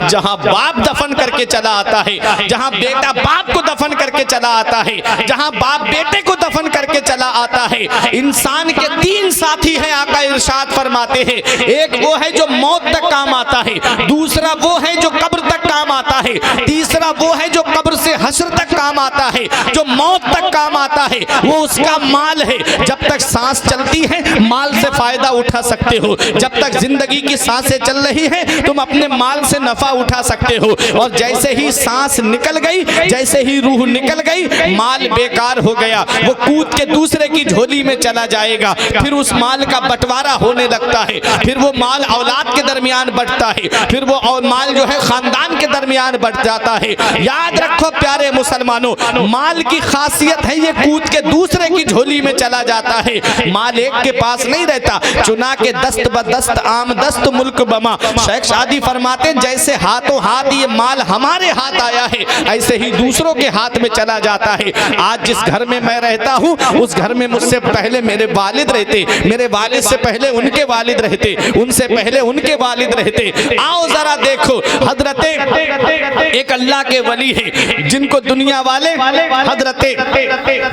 जहां बाप दफन करके चला आता है, जहां बेटा बाप को दफन करके चला आता है, जहां बाप बेटे को दफन करके चला आता है। इंसान के 3 साथी हैं, आका इरशाद फरमाते हैं, एक वो है जो मौत तक काम आता है, दूसरा वो है जो कब्र तक काम आता है, तीसरा वो है जो कब्र से हश्र तक काम आता है। जो मौत तक काम आता है वो उसका माल है। जब तक सांस चलती है माल से फायदा उठा सकते हो, जब तक जिंदगी की सांसें चल रही हैं तुम अपने माल से नफा उठा सकते हो। और जैसे ही सांस निकल गई, जैसे ही रूह निकल गई, माल बेकार हो गया, वो कूद के दूसरे की झोली में चला जाएगा। फिर उस माल का बंटवारा होने लगता है, फिर वो माल औलाद के दरमियान बढ़ता है, फिर वो और माल जो है खानदान के दरमियान बढ़ जाता है। याद रखो प्यारे मुसलमानों, माल की खासियत है ये कूद के दूसरे की झोली में चला जाता है, माल एक के पास नहीं रहता। चुना के दस्त बदस्त आम दस्त मुल्क बमा, शेख शादी फरमाते जैसे हाथों हाथ ये माल हमारे हाथ आया है ऐसे ही दूसरों के हाथ में चला जाता है। आज जिस घर में मैं रहता हूँ उस घर में मुझसे पहले मेरे वालिद रहते, मेरे वालिद से पहले उनके वालिद रहते, उनसे पहले उनके वालिद रहते। आओ जरा देखो, हजरते एक अल्लाह के वली है जिनको दुनिया वाले हजरते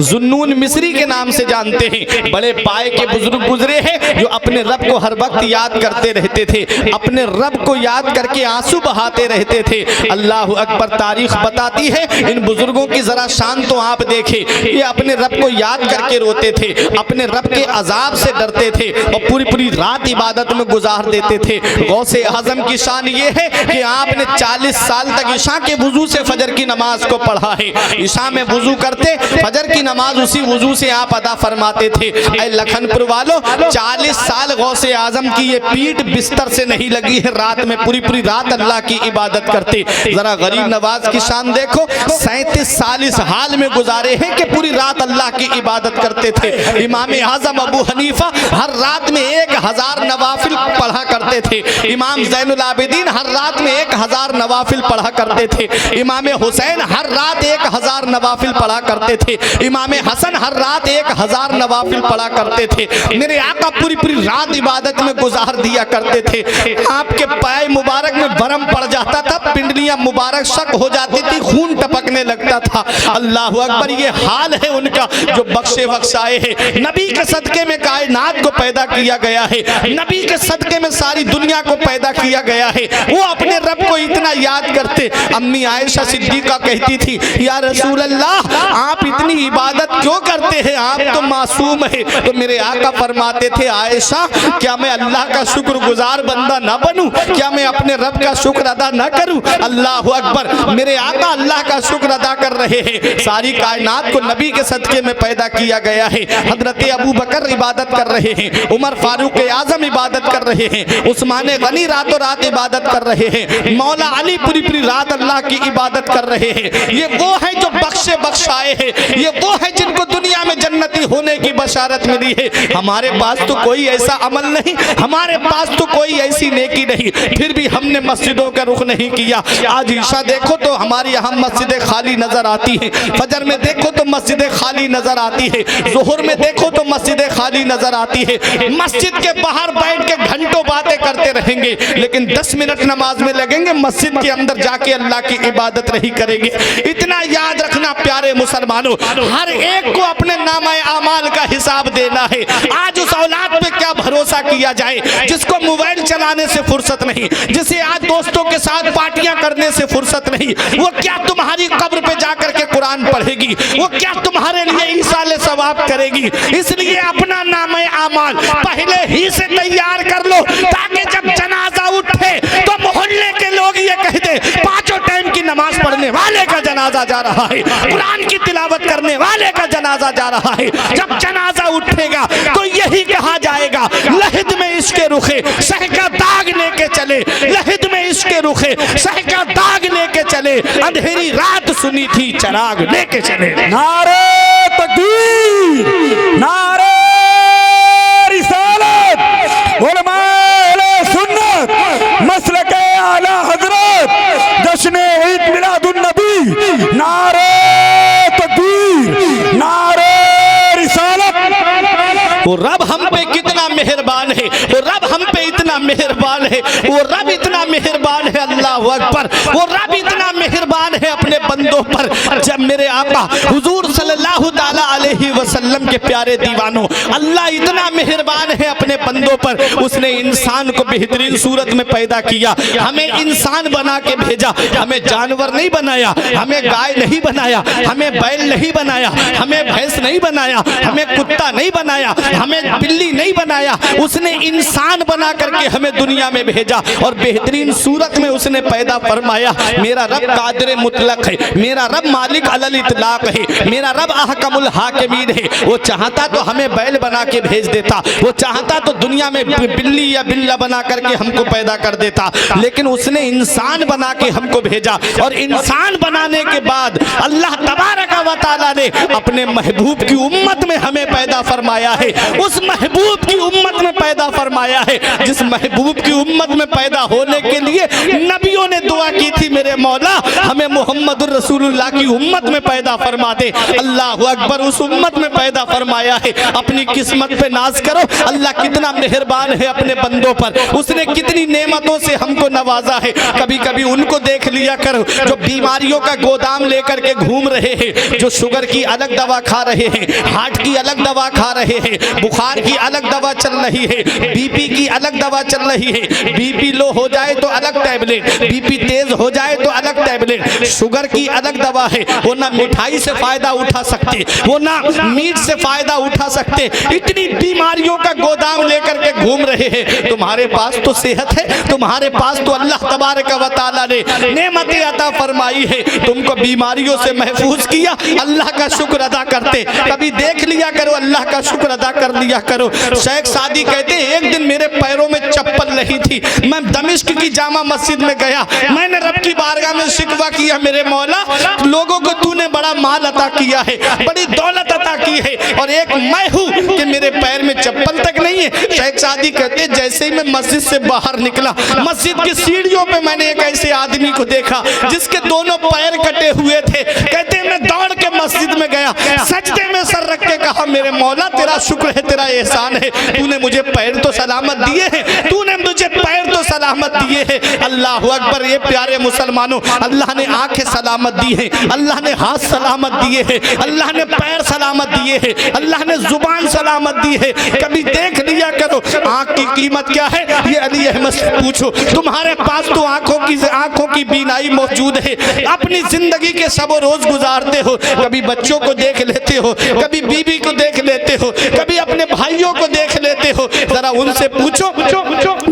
जुन्नून मिस्री के नाम से जानते हैं। बड़े पाए के बुजुर्ग गुजरे हैं जो अपने रब को हर वक्त याद करते रहते थे, अपने रब को याद करके आंसू बहाते रहते थे। अल्लाह अकबर, तारीख बताती है इन बुजुर्गों की जरा शान तो आप देखें, ये अपने रब को याद करके रोते थे, अपने रब के अजाब से डरते थे और पूरी पूरी रात इबादत में गुजार देते थे। गौसे आजम की शान ये है कि आपने 40 साल तक ईशा के वुजू से फजर की नमाज को पढ़ा है। ईशा में वुजू करते, फजर की नमाज उसी वुजू से आप अदा फरमाते थे। ऐ लखनपुर वालों, 40 साल गौसे आजम की ये पीठ बिस्तर से नहीं लगी है, रात में पूरी पूरी रात अल्लाह की इबादत करते। जरा गरीब नवाज की शान देखो, 37 साल इस हाल में गुजारे हैं कि पूरी रात अल्लाह की इबादत करते थे। इमाम आजम अबू हनीफा हर रात में 1000 नवाफिल पढ़ा करते थे। इमाम ज़ैनुल आबिदीन हर रात में 1000 नवाफिल पढ़ा करते थे। इमाम हुसैन हर रात 1000 नवाफिल पढ़ा करते थे। इमाम हसन हर रात 1000 नवाफिल पढ़ा करते थे। मेरे आका पूरी पूरी रात इबादत में गुजार दिया करते थे। आपके पाए मुबारक में भरम पड़ जाता था, पिंडलियां मुबारक शक हो जाती थी, खून टपकने लगता था। अल्लाह अकबर, ये हाल है उनका जो बख्शे बख्शाए है। नबी के सदके में कायनात को पैदा किया गया है। है, नबी के सदके में सारी दुनिया को पैदा किया गया है। वो अपने रब को इतना याद करते। अम्मी आयशा सिद्दीका कहती थी, या रसूल अल्लाह, आप इतनी इबादत क्यों करते हैं, आप तो मासूम है। तो मेरे आका फरमाते थे, आयशा क्या मैं अल्लाह का शुक्रगुजार बंदा ना बनूं, क्या मैं अपने रब का शुक्र अदा ना करूं? अल्लाह अकबर, मेरे आका अल्लाह का शुक्र अदा कर रहे हैं। सारी कायनात को नबी के सदके में पैदा किया गया है। हजरत अबू बकर इबादत कर रहे हैं, उमर फारूक आजम इबादत कर रहे हैं, उस्मान गनी रातों रात इबादत कर रहे हैं, मौला अली पूरी पूरी रात अल्लाह की इबादत कर रहे हैं। ये वो है जो बख्शे बख्शाए हैं, ये वो है जिनको दुनिया में जन्नती होने की बशारत मिली है। हमारे पास तो कोई ऐसा अमल नहीं, हमारे पास तो कोई ऐसी नेकी नहीं, फिर भी हमने मस्जिदों का रुख नहीं किया। आज ईशा देखो तो हमारी यहाँ मस्जिदें खाली नजर आती हैं, फजर में देखो तो मस्जिदें खाली नजर आती है, जोहर में देखो तो मस्जिदें खाली नजर आती है। मस्जिद के बाहर बैठ के घंटों बातें करते रहेंगे, लेकिन 10 मिनट नमाज में लगेंगे, मस्जिद के अंदर जाके अल्लाह की इबादत नहीं करेंगे। इतना याद रखना प्यारे मुसलमानों, हर एक को अपने नामे आमाल का हिसाब देना है। आज उस औलाद पे क्या भरोसा किया जाए जिसको मोबाइल चलाने से फुर्सत नहीं, जिसे आज दोस्तों के साथ पार्टियां करने से फुर्सत नहीं, वो क्या तुम्हारी कब्र पे जाकर के कुरान पढ़ेगी, वो क्या तुम्हारे लिए ईसाले सवाब करेगी। इसलिए अपना नामे आमाल पहले ही से तैयार कर लो, ताकि जब जनाजा उठे तो मोहल्ले के लोग ये कह दे, पांचों टाइम की नमाज पढ़ने वाले का जनाजा जा रहा है, कुरान की तिलावत करने वाले का जनाजा जा रहा है। जब जनाजा उठेगा तो यही कहा जाएगा, लहिद में इसके रुखे सह का दाग लेके चले, लहिद में इसके रुखे सह का दाग लेके चले, अंधेरी रात सुनी थी चराग लेके चले। नारे तकबीर, नारे रिसालत, उलमाए सुन्नत, मसलके आला हजरत, जश्न ईद मिलादुन नबी, नारे तकबीर, नारे रिसालत। वो रब हम पे कितना मेहरबान है, वो रब हम पे इतना मेहरबान है, वो रब इतना मेहरबान है, अल्लाह अकबर, वो रब इतना मेहरबान है अपने बंदों पर। जब मेरे आका हुजूर सल्लल्लाहु ताला अलैहि वसल्लम के प्यारे दीवानों, अल्लाह इतना मेहरबान है अपने बंदों पर, उसने इंसान को बेहतरीन सूरत में पैदा किया, हमें इंसान बना के भेजा, हमें जानवर नहीं बनाया, हमें गाय नहीं बनाया, हमें बैल नहीं बनाया, हमें भैंस नहीं बनाया, हमें कुत्ता नहीं बनाया, हमें बिल्ली नहीं बनाया, उसने इंसान बना करके हमें दुनिया में भेजा और बेहतरीन सूरत में उसने पैदा फरमाया। मेरा रब कादिर मुतलक है, मेरा रब मालिक अलल इतलाक है, मेरा रब अहकमुल हाकिमीन है। वो चाहता तो हमें बैल बना के भेज देता, वो चाहता तो दुनिया में बिल्ली या बिल्ला बना करके हमको पैदा कर देता, लेकिन उसने इंसान बना के हमको भेजा। और इंसान बनाने के बाद अल्लाह तबारक व तआला ने अपने महबूब की उम्मत में हमें पैदा फरमाया है, उस महबूब की उम्मत में पैदा फरमाया है जिस महबूब की उम्मत में पैदा होने के लिए नबियों ने दुआ की थी, मेरे मौला हमें मोहम्मदुर रसूलुल्लाह की उम्मत में पैदा फरमा दे। अल्लाह अकबर, उस उम्मत में पैदा फरमाया है। अपनी किस्मत पे नाज करो, अल्लाह कितना मेहरबान है अपने बंदों पर, उसने कितनी नेमतों से हमको नवाजा है। कभी कभी उनको देख लिया करो जो बीमारियों का गोदाम लेकर के घूम रहे हैं, जो शुगर की अलग दवा खा रहे हैं, हार्ट की अलग दवा खा रहे हैं, बुखार की अलग दवा चल रही है, बीपी की अलग दवा चल रही है, बीपी लो हो जाए तो अलग टैबलेट, बीपी तेज हो जाए तो अलग टैबलेट, शुगर की अलग दवा है। वो ना मिठाई से फायदा उठा सकते, वो ना मीट से फायदा उठा सकते, इतनी बीमारियों का गोदाम लेकर के घूम रहे हैं। तुम्हारे पास तो सेहत है, तुम्हारे पास तो अल्लाह तबारक व तआला ने नेमतें अता फरमाई है, तुमको बीमारियों से महफूज किया, अल्लाह का शुक्र अदा करते। कभी देख लिया करो, अल्लाह का शुक्र अदा कर लिया करो। शेख सादी कहते हैं, एक दिन मेरे पैरों में चप्पल नहीं थी, मैं दमिश्क की जामा मस्जिद में गया, मैंने रब की बारगाह में शिकवा किया, मेरे मौला लोगों को तूने बड़ा माल अता किया है, बड़ी दौलत अता की है, और एक मैं हूँ कि मेरे पैर में चप्पल तक नहीं है। शेख सादी कहते हैं, जैसे ही मैं मस्जिद से बाहर निकला, मस्जिद की सीढ़ियों पे मैंने एक ऐसे आदमी को देखा जिसके दोनों पैर कटे हुए थे। कहते हैं, मैं दौड़ के मस्जिद में गया, सजदे में सर रख के कहा, मेरे मौला तेरा शुक्र है, तेरा एहसान है, तूने मुझे पैर तो सलामत दिए हैं, तूने मुझे पैर तो सलामत दिए हैं। अल्लाह अकबर। ये प्यारे मुसलमानों, अल्लाह ने आंखें सलामत दी हैं, अल्लाह ने हाथ सलामत दिए हैं, अल्लाह ने पैर सलामत दिए हैं, अल्लाह ने जुबान सलामत दी है। कभी देख लिया करो आंख की कीमत क्या है। ये अली अहमद से पूछो, तुम्हारे पास तो आंखों की बीनाई मौजूद है, अपनी जिंदगी के सबो रोज गुजारते हो, कभी बच्चों को देख लेते हो, कभी बीवी को देख लेते हो, कभी अपने भाइयों को देख लेते हो। जरा उनसे पूछो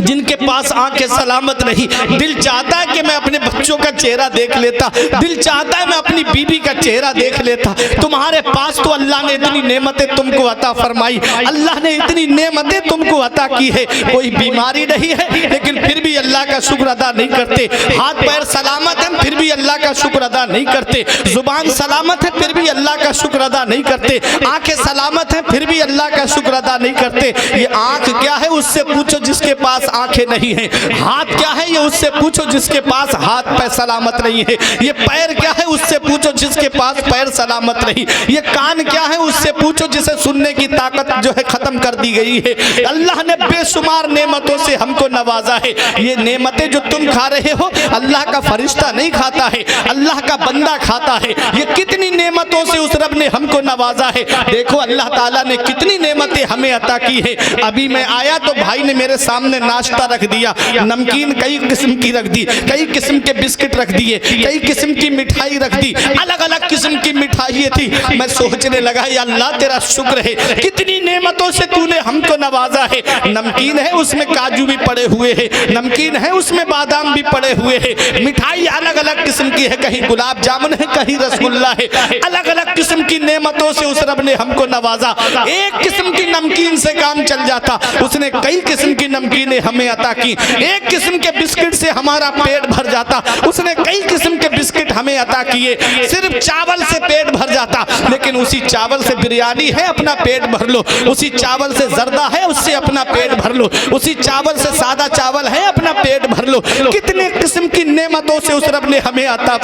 जिनके पास आंखें सलामत नहीं, दिल चाहता है कि मैं अपने बच्चों का चेहरा देख लेता, दिल चाहता है मैं अपनी बीवी का चेहरा देख लेता। तुम्हारे पास तो अल्लाह ने इतनी नेमतें तुमको अता फरमाई, अल्लाह ने इतनी नेमतें तुमको अता की है, कोई बीमारी नहीं है लेकिन फिर भी अल्लाह का शुक्र अदा नहीं करते। हाथ पैर सलामत है फिर भी अल्लाह का शुक्र अदा नहीं करते। जुबान सलामत है फिर भी अल्लाह का शुक्र अदा नहीं करते। आंखें सलामत है फिर भी अल्लाह का शुक्र अदा नहीं करते। ये आंख क्या है उससे पूछो जिसके पास आंखें नहीं है। हाथ क्या है ये उससे पूछो जिसके पास हाथ पैर सलामत नहीं है। ये पैर क्या है उससे पूछो जिसके पास पैर सलामत नहीं। ये कान क्या है उससे पूछो जिसे सुनने की ताकत जो है खत्म कर दी गई है। अल्लाह ने बेशुमार नेमतों से हमको नवाजा है। ये नेमतें जो तुम खा रहे हो अल्लाह का फरिश्ता नहीं खाता है, अल्लाह का बंदा खाता है। ये कितनी नेमतों से उस रब ने हमको नवाजा है। देखो अल्लाह ताला ने कितनी नेमतें हमें अता की है। अभी मैं आया तो भाई ने मेरे सामने नाश्ता रख दिया, नमकीन कई किस्म की रख दी, कई किस्म के बिस्किट रख दिए, कई किस्म की मिठाई रख दी, अलग अलग किस्म की मिठाई थी। मैं सोचने लगा या अल्लाह तेरा शुक्र है कितनी नेमतों से तूने हमको नवाजा है। नमकीन है उसमें काजू भी पड़े हुए हैं, नमकीन है उसमें बादाम भी पड़े हुए हैं, मिठाई अलग अलग किस्म की है, कहीं गुलाब जामुन है कहीं रसगुल्ला है, अलग अलग किस्म की नेमतों से उस रब ने हमको नवाजा। एक किस्म की नमकीन से काम चल जाता, उसने कई किस्म की नमकीनें हमें अता की। एक किस्म के बिस्किट से हमारा पेट भर जाता, उसने कई किस्म के बिस्किट हमें अता किए। सिर्फ चावल से पेट भर जाता, लेकिन उसी चावल से बिरयानी है अपना पेट भर लो, उसी चावल से जर्दा है उससे अपना पेट भर लो, उसी चावल से सादा चावल है अपना पेट भर लो। कितने किस्म की नेमतों से उस रब ने हमें अता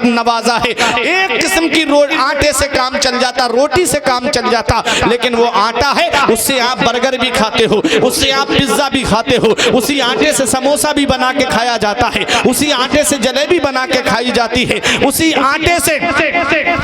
नवाजा है। एक किस्म की आटे से काम चल जाता, रोटी से काम चल जाता, लेकिन वो आटा है उससे आप बर्गर भी खाते हो, उससे आप पिज्जा भी खाते हो, उसी आटे से समोसा भी बना के खाया जाता है, उसी आटे से जलेबी बना के खाई जाती है, उसी आटे से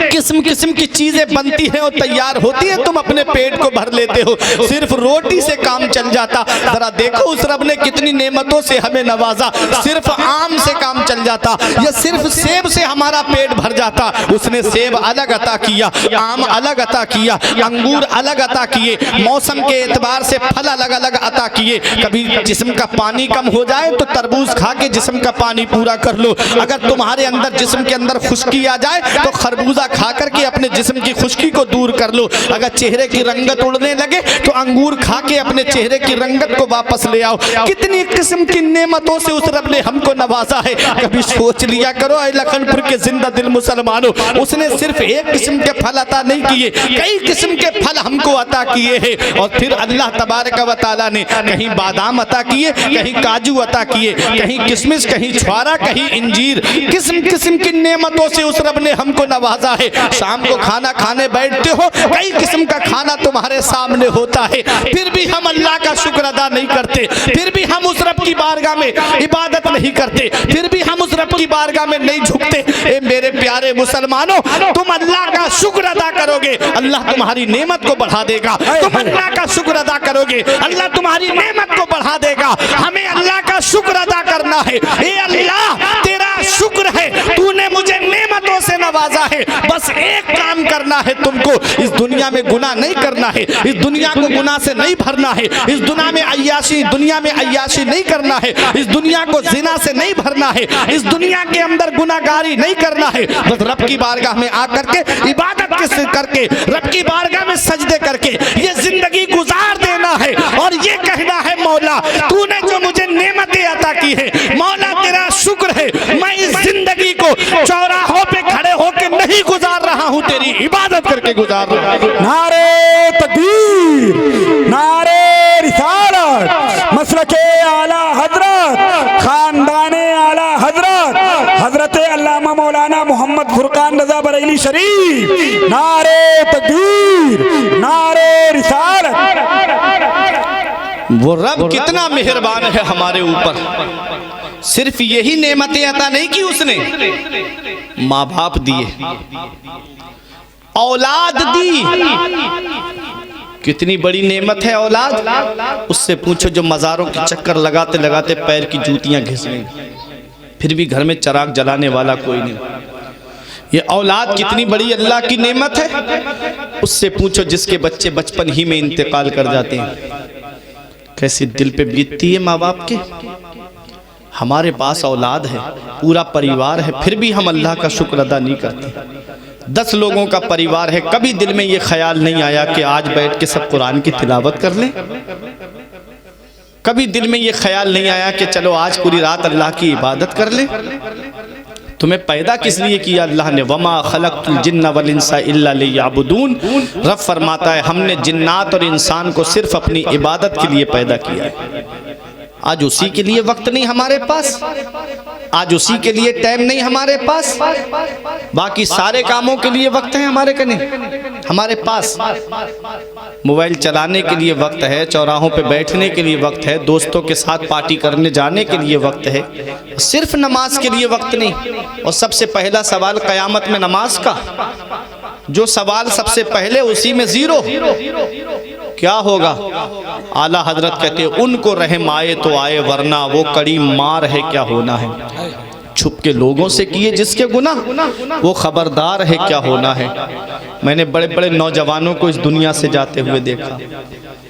किस्म किस्म की चीजें बनती हैं और तैयार होती है, तुम अपने पेट को भर लेते हो। सिर्फ रोटी से काम चल जाता। जरा देखो उस रब ने कितनी नेमतों से हमें नवाजा। सिर्फ आम से काम चल जाता या सिर्फ सेब से हमारा पेट भर जाता, उसने सेब अलग अता किया, आम अलग अता किया, अंगूर अलग अता किए, मौसम के एतबार से फल अलग अलग अता किए। कभी जिस्म का पानी कम हो जाए तो तरबूज खा के जिस्म का पानी पूरा कर लो। अगर तुम्हारे अंदर जिस्म के अंदर खुश्की आ जाए तो खरबूजा खा करके अपने जिस्म की खुश्की को दूर कर लो। अगर चेहरे की रंगत उड़ने लगे तो अंगूर खा के अपने चेहरे की रंगत को वापस ले आओ। कितनी किस्म की नेमतों से उस रब ने हमको नवाजा है। कभी सोच लिया करो ऐ लखनपुर के जिंदा दिल मुसलमानों, उसने सिर्फ एक किस्म के फल अता नहीं किए, कई किस्म के फल हमको अता किए हैं। और फिर अल्लाह तबारक व तआला ने कहीं बादाम अता किए, कहीं काजू अता किए, कहीं किशमिश, कहीं छुआरा, कहीं इंजीर, किस्म किस्म की नेमतों से उस रब ने हमको नवाजा है। शाम को खाना खाने बैठते हो, कई किस्म का खाना तुम्हारे सामने होता है, फिर भी हम अल्लाह का शुक्र अदा नहीं करते, फिर भी हम उस रब की बारगाह में इबादत नहीं करते, फिर भी हम उस रब की बारगाह में नहीं झुकते। ए मेरे प्यारे मुसलमानों, तुम अल्लाह का शुक्र अदा करोगे, अल्लाह तुम्हारी नेमत को बढ़ा देगा। तुम अल्लाह का शुक्र अदा करोगे, अल्लाह तुम्हारी नेमत को बढ़ा देगा। हमें अल्लाह का शुक्र अदा करना है। ए अल्लाह तेरा शुक्र है, तूने मुझे नेमतों से नवाजा है। बस एक काम करना है तुमको, इस दुनिया में गुनाह नहीं करना है, इस दुनिया को गुनाह से नहीं भरना है, इस दुनिया में अय्याशी नहीं करना है, इस दुनिया को जिना से नहीं भरना है, इस दुनिया के अंदर गुनाहगारी नहीं करना है। बस रब की बारगाह में आकर के इबादत करके, रब की बारगाह में सजदे करके ये जिंदगी गुजार देना है और ये कहना है मौला तूने जो मुझे नेमतें अता की है, मौला तेरा शुक्र है, मैं इस जिंदगी को चौराहों पे खड़े होकर नहीं गुजार रहा हूँ, तेरी इबादत करके गुजार रहा हूँ। नारे तकबीर, नारे रिसालत, मसलके आला हजरत, खानदाने आला हजरत, हजरत अल्लामा मौलाना मोहम्मद फुरकान रजा बरेली शरीफ। नारे तकबीर, नारे रिसालत। वो रब कितना मेहरबान है हमारे ऊपर। सिर्फ यही नेमतें अता नहीं की उसने, माँ बाप दिए, औलाद दी। कितनी बड़ी नेमत है औलाद। उससे पूछो जो मज़ारों के चक्कर लगाते लगाते पैर की जूतियां घिस गई, फिर भी घर में चिराग जलाने वाला कोई नहीं। ये औलाद कितनी बड़ी अल्लाह की नेमत है। उससे पूछो जिसके बच्चे बचपन ही में इंतकाल कर जाते हैं, कैसी दिल पे बीतती है माँ बाप के। हमारे पास औलाद है, पूरा परिवार है, फिर भी हम अल्लाह का शुक्र अदा नहीं करते। 10 लोगों का परिवार है, कभी दिल में ये ख्याल नहीं आया कि आज बैठ के सब कुरान की तिलावत कर लें। कभी दिल में ये ख्याल नहीं आया कि चलो आज पूरी रात अल्लाह की इबादत कर लें। तुम्हें पैदा किस लिए किया अल्लाह ने? वमा खलक़तुल जिन्ना वल इंसा इल्ला लियअबुदून। रब फरमाता है हमने जिन्नात और इंसान को सिर्फ अपनी इबादत के लिए पैदा किया है। आज उसी के लिए वक्त नहीं हमारे पास, आज उसी के लिए टाइम नहीं हमारे पास। बाकी सारे कामों के लिए वक्त है हमारे कने, हमारे पास मोबाइल चलाने के लिए वक्त है, चौराहों पे बैठने के लिए वक्त है, दोस्तों के साथ पार्टी करने जाने के लिए वक्त है, सिर्फ नमाज के लिए वक्त नहीं। और सबसे पहला सवाल क़यामत में नमाज का, जो सवाल सबसे पहले उसी में ज़ीरो। क्या होगा? आला हजरत कहते हैं उनको रहम आए तो आए, वरना वो कड़ी मार है क्या होना है। छुप के लोगों से किए जिसके गुनाह, वो खबरदार है क्या होना है। मैंने बड़े बड़े नौजवानों को इस दुनिया से जाते हुए देखा,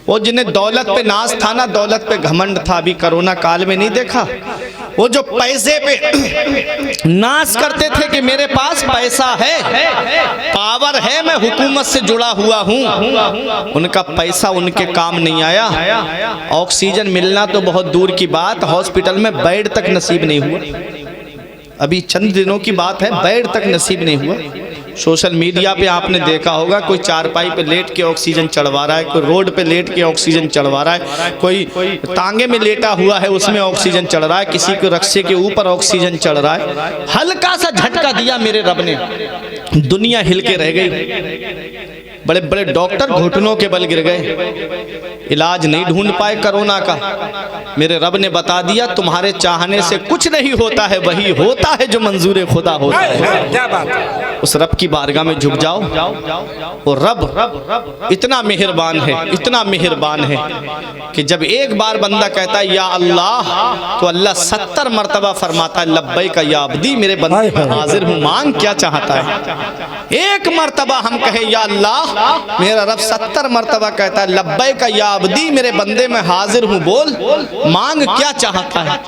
वो जिन्हें दौलत पे नाज था ना, दौलत पे घमंड था, अभी कोरोना काल में नहीं देखा, वो जो पैसे पे नाज करते थे कि मेरे पास पैसा है, पावर है, मैं हुकूमत से जुड़ा हुआ हूँ, उनका पैसा उनके काम नहीं आया। ऑक्सीजन मिलना तो बहुत दूर की बात, हॉस्पिटल में बेड तक नसीब नहीं हुआ। अभी चंद दिनों की बात है, बेड तक नसीब नहीं हुआ। सोशल मीडिया पे आपने देखा होगा, कोई चारपाई पे लेट के ऑक्सीजन चढ़वा रहा है, कोई रोड पे लेट के ऑक्सीजन चढ़वा रहा है, कोई तांगे में लेटा हुआ है उसमें ऑक्सीजन चढ़ रहा है, किसी को रक्शे के ऊपर ऑक्सीजन चढ़ रहा है। हल्का सा झटका दिया मेरे रब ने, दुनिया हिल के रह गई। बड़े बड़े डॉक्टर घुटनों के बल गिर गए, इलाज नहीं ढूंढ पाए कोरोना का। मेरे रब ने बता दिया तुम्हारे चाहने से कुछ नहीं होता है, वही होता है जो मंजूर खुदा होता है। क्या बात। उस रब की बारगाह में झुक जाओ। वो रब इतना मेहरबान है, इतना मेहरबान है कि जब एक बार बंदा कहता है या अल्लाह, तो अल्लाह 70 मरतबा फरमाता है लब्बैक या अब्दी, मेरे बंदे मैं हाजिर हूँ, मांग क्या चाहता है। एक मरतबा हम कहे या अल्लाह, मेरा रब 70 मरतबा कहता है लब्बैक या अब्दी, मेरे बंदे मैं हाजिर हूँ, बोल मांग क्या चाहता है।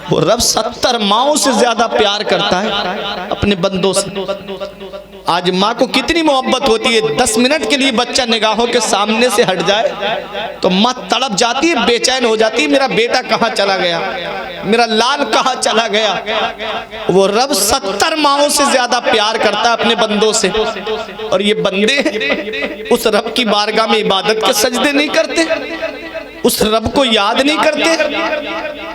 वो रब 70 माओं से ज्यादा प्यार करता है अपने बंदों से। आज माँ को कितनी मोहब्बत होती है, 10 मिनट के लिए बच्चा निगाहों के सामने से हट जाए तो माँ तड़प जाती है, बेचैन हो जाती है, मेरा बेटा कहाँ चला गया, मेरा लाल कहाँ चला गया। वो रब 70 माओं से ज्यादा प्यार करता है अपने बंदों से। और ये बंदे उस रब की बारगाह में इबादत के सजदे नहीं करते, उस रब को याद नहीं करते।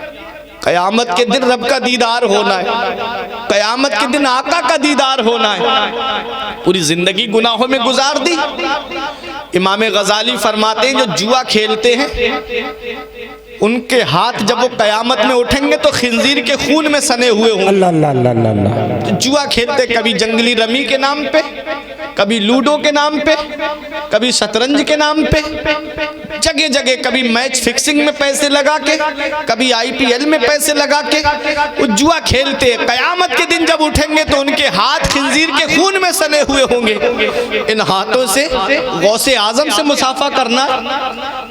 कयामत के दिन रब का दीदार होना है, कयामत के दिन आका का दीदार होना है। पूरी जिंदगी गुनाहों में गुजार दी। इमाम गजाली फरमाते हैं जो जुआ खेलते हैं उनके हाथ जब वो कयामत में उठेंगे तो खिंजीर के खून में सने हुए होंगे। अल्लाह अल्लाह अल्लाह अल्लाह। तो जुआ खेलते कभी जंगली रमी के नाम पे, कभी लूडो के नाम पे, कभी शतरंज के नाम पे, जगह जगह कभी मैच फिक्सिंग में पैसे लगा के, कभी IPL में पैसे लगा के वो जुआ खेलते। कयामत के दिन जब उठेंगे तो उनके हाथ खिंजीर के खून में सने हुए होंगे। इन हाथों से गौसे आजम से मुसाफा करना है,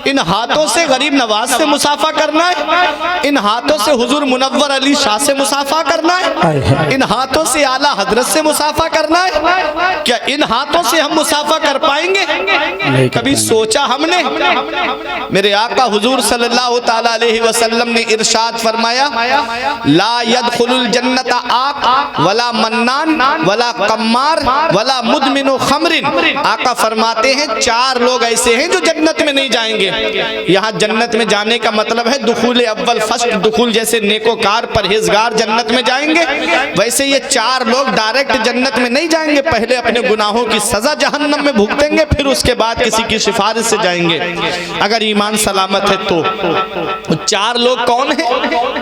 इन हाथों से गरीब नवाज से मुसाफा करना है, इन हाथों से हुजूर मुनव्वर अली शाह से मुसाफा करना है, इन हाथों से आला हजरत से मुसाफा करना है। क्या इन हाथों से हम मुसाफा कर पाएंगे? कभी सोचा हमने? मेरे आका हुजूर सल्लल्लाहु ताला अलैहि वसल्लम ने इरशाद फरमाया ला यदखुलुल जन्नत आक वला मन्नान वला कम्मार वला मुदमिनु खमरिन। आका फरमाते हैं 4 लोग ऐसे हैं जो जन्नत में नहीं जाएंगे। यहाँ जन्नत में जाने का मतलब है दुखूल अव्वल हश्र दुखुल जैसे नेकोकार परहेजगार जन्नत में जाएंगे, वैसे ये 4 लोग डायरेक्ट जन्नत में नहीं जाएंगे। पहले अपने गुनाहों की सजा जहन्नम में भुगतेंगे, फिर उसके बाद किसी की सिफारिश से जाएंगे अगर ईमान सलामत है तो। 4 लोग कौन है?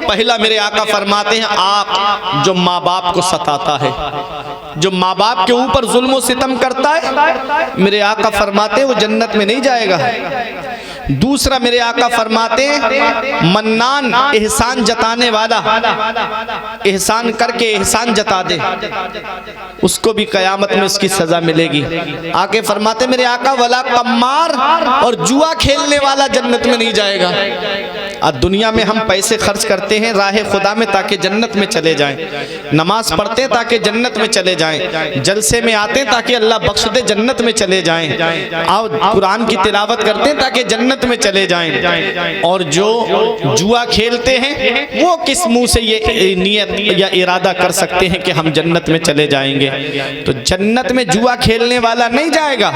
पहला मेरे आका फरमाते हैं आप जो माँ बाप को सताता है, जो माँ बाप के ऊपर जुल्म और सितम करता है, मेरे आका फरमाते हैं वो जन्नत में नहीं जाएगा। दूसरा मेरे आका फरमाते हैं मन्नान, एहसान जताने वाला, एहसान करके एहसान जता दे, उसको भी कयामत में उसकी सजा मिलेगी। आके फरमाते मेरे आका वला कम्मार, और जुआ खेलने वाला जन्नत में नहीं जाएगा। और दुनिया में हम पैसे खर्च करते हैं राह खुदा में ताकि जन्नत में चले जाएं, नमाज पढ़ते हैं ताकि जन्नत में चले जाएं, जलसे में आते हैं ताकि अल्लाह बख्श दे जन्नत में चले जाएं, और कुरान की तिलावत करते हैं ताकि जन्नत में चले जाएं। और जो जुआ खेलते हैं वो किस मुंह से ये नियत या इरादा कर सकते हैं कि हम जन्नत में चले जाएंगे? तो जन्नत में जुआ खेलने वाला नहीं जाएगा।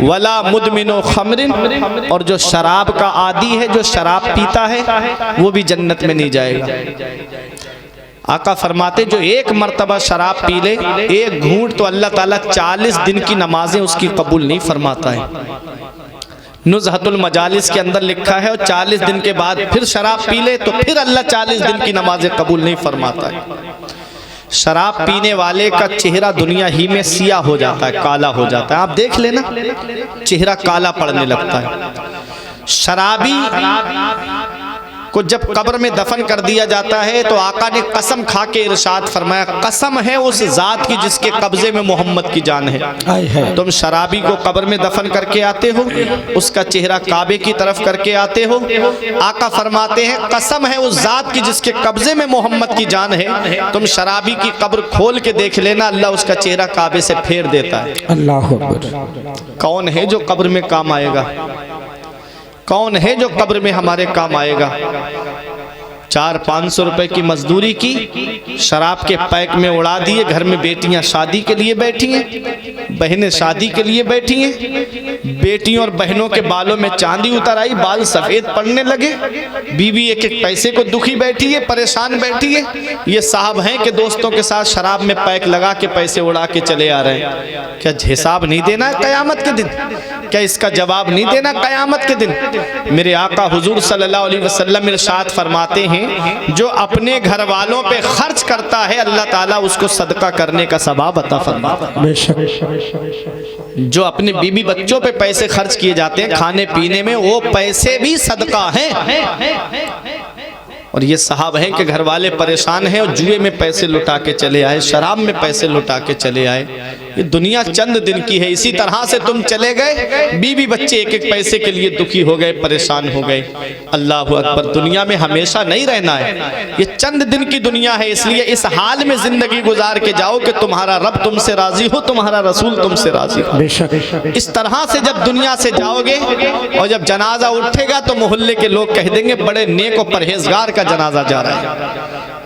वला मुदमिनो खमरिन, और जो शराब का आदी है, जो शराब पीता है, वो भी जन्नत में नहीं जाएगा। आका फरमाते जो एक मर्तबा शराब पी ले, एक घूंट, तो अल्लाह ताला 40 दिन की नमाजें उसकी कबूल नहीं फरमाता है। नुज़हतुल मजालिस के अंदर लिखा है, और 40 दिन के बाद फिर शराब पी ले तो फिर अल्लाह 40 दिन की नमाजें कबूल नहीं फरमाता है। शराब पीने वाले का चेहरा दुनिया ही में सिया हो जाता है, काला हो जाता है। आप देख लेना, चेहरा काला पड़ने लगता है। शराबी को जब कब्र में दफन कर दिया जाता है तो आका ने कसम खा के इरशाद फरमाया, कसम है उस जात की जिसके कब्जे में मोहम्मद की जान है। तुम शराबी को कब्र में दफन करके आते हो, उसका चेहरा काबे की तरफ करके आते हो। आका फरमाते हैं कसम है उस जात की जिसके कब्जे में मोहम्मद की जान है, तुम शराबी की कब्र खोल के देख लेना, अल्लाह उसका चेहरा काबे से फेर देता है। अल्लाह अकबर। कौन है जो कब्र में काम आएगा? कौन है जो कब्र में हमारे काम आएगा? 400-500 रुपए की मजदूरी की, शराब के पैक में उड़ा दिए, घर में बेटियां शादी के लिए बैठी हैं, बहनें शादी के लिए बैठी हैं, बेटियों और बहनों के बालों में चांदी उतर आई, बाल सफेद पड़ने लगे, बीवी एक एक पैसे को दुखी बैठी है, परेशान बैठी है। ये साहब हैं कि दोस्तों के साथ शराब में पैक लगा के पैसे उड़ा के चले आ रहे हैं। क्या हिसाब नहीं देना है कयामत के दिन? क्या इसका जवाब नहीं देना कयामत के दिन? मेरे आका हुजूर सल्लल्लाहु अलैहि वसल्लम इरशाद फरमाते हैं जो अपने घर वालों पे खर्च करता है अल्लाह ताला उसको सदका करने का सवाब अता फरमाता है। जो अपने बीबी बच्चों पे पैसे खर्च किए जाते हैं खाने पीने में, वो पैसे भी सदका हैं। और ये साहब हैं कि घर वाले परेशान हैं और जुए में पैसे लुटा के चले आए, शराब में पैसे लुटा के चले आए। ये दुनिया चंद दिन की है, इसी तरह से तुम चले गए, बीवी बच्चे एक एक पैसे के लिए दुखी हो गए, परेशान हो गए। अल्लाह अकबर। दुनिया में हमेशा नहीं रहना है, ये चंद दिन की दुनिया है, इसलिए इस हाल में जिंदगी गुजार के जाओ कि तुम्हारा रब तुमसे राजी हो, तुम्हारा रसूल तुमसे राजी हो। इस तरह से जब दुनिया से जाओगे और जब जनाजा उठेगा तो मोहल्ले के लोग कह देंगे बड़े नेक और परहेजगार का जनाजा जा रहा है,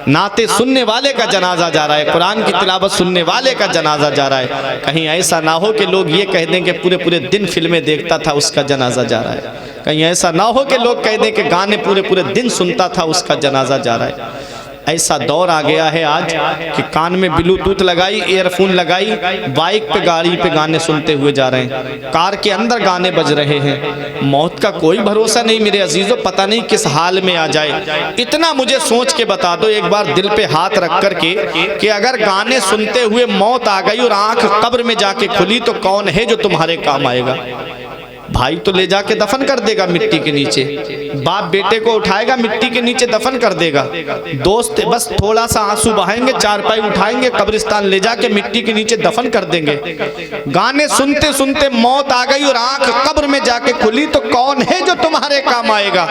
नाते सुनने वाले का जनाजा जा रहा है, कुरान की तिलावत सुनने वाले का जनाजा जा रहा है। कहीं ऐसा ना हो कि लोग ये कह दें कि पूरे पूरे दिन फिल्में देखता था उसका जनाजा जा रहा है। कहीं ऐसा ना हो कि लोग कह दें कि गाने पूरे पूरे दिन सुनता था उसका जनाजा जा रहा है। ऐसा दौर आ गया है आज कि कान में ब्लूटूथ लगाई, ईयरफोन लगाई, बाइक पे गाड़ी पे गाने सुनते हुए जा रहे हैं, कार के अंदर गाने बज रहे हैं। मौत का कोई भरोसा नहीं मेरे अजीजों, पता नहीं किस हाल में आ जाए। इतना मुझे सोच के बता दो एक बार दिल पे हाथ रख कर के कि अगर गाने सुनते हुए मौत आ गई और आंख कब्र में जाके खुली तो कौन है जो तुम्हारे काम आएगा? भाई तो ले जाके दफन कर देगा मिट्टी के नीचे, बाप बेटे को उठाएगा मिट्टी के नीचे दफन कर देगा, दोस्त बस थोड़ा सा आंसू बहाएंगे, चारपाई उठाएंगे, कब्रिस्तान ले जाके मिट्टी के नीचे दफन कर देंगे। गाने सुनते सुनते मौत आ गई और आंख कब्र में जाके खुली तो कौन है जो तुम्हारे काम आएगा?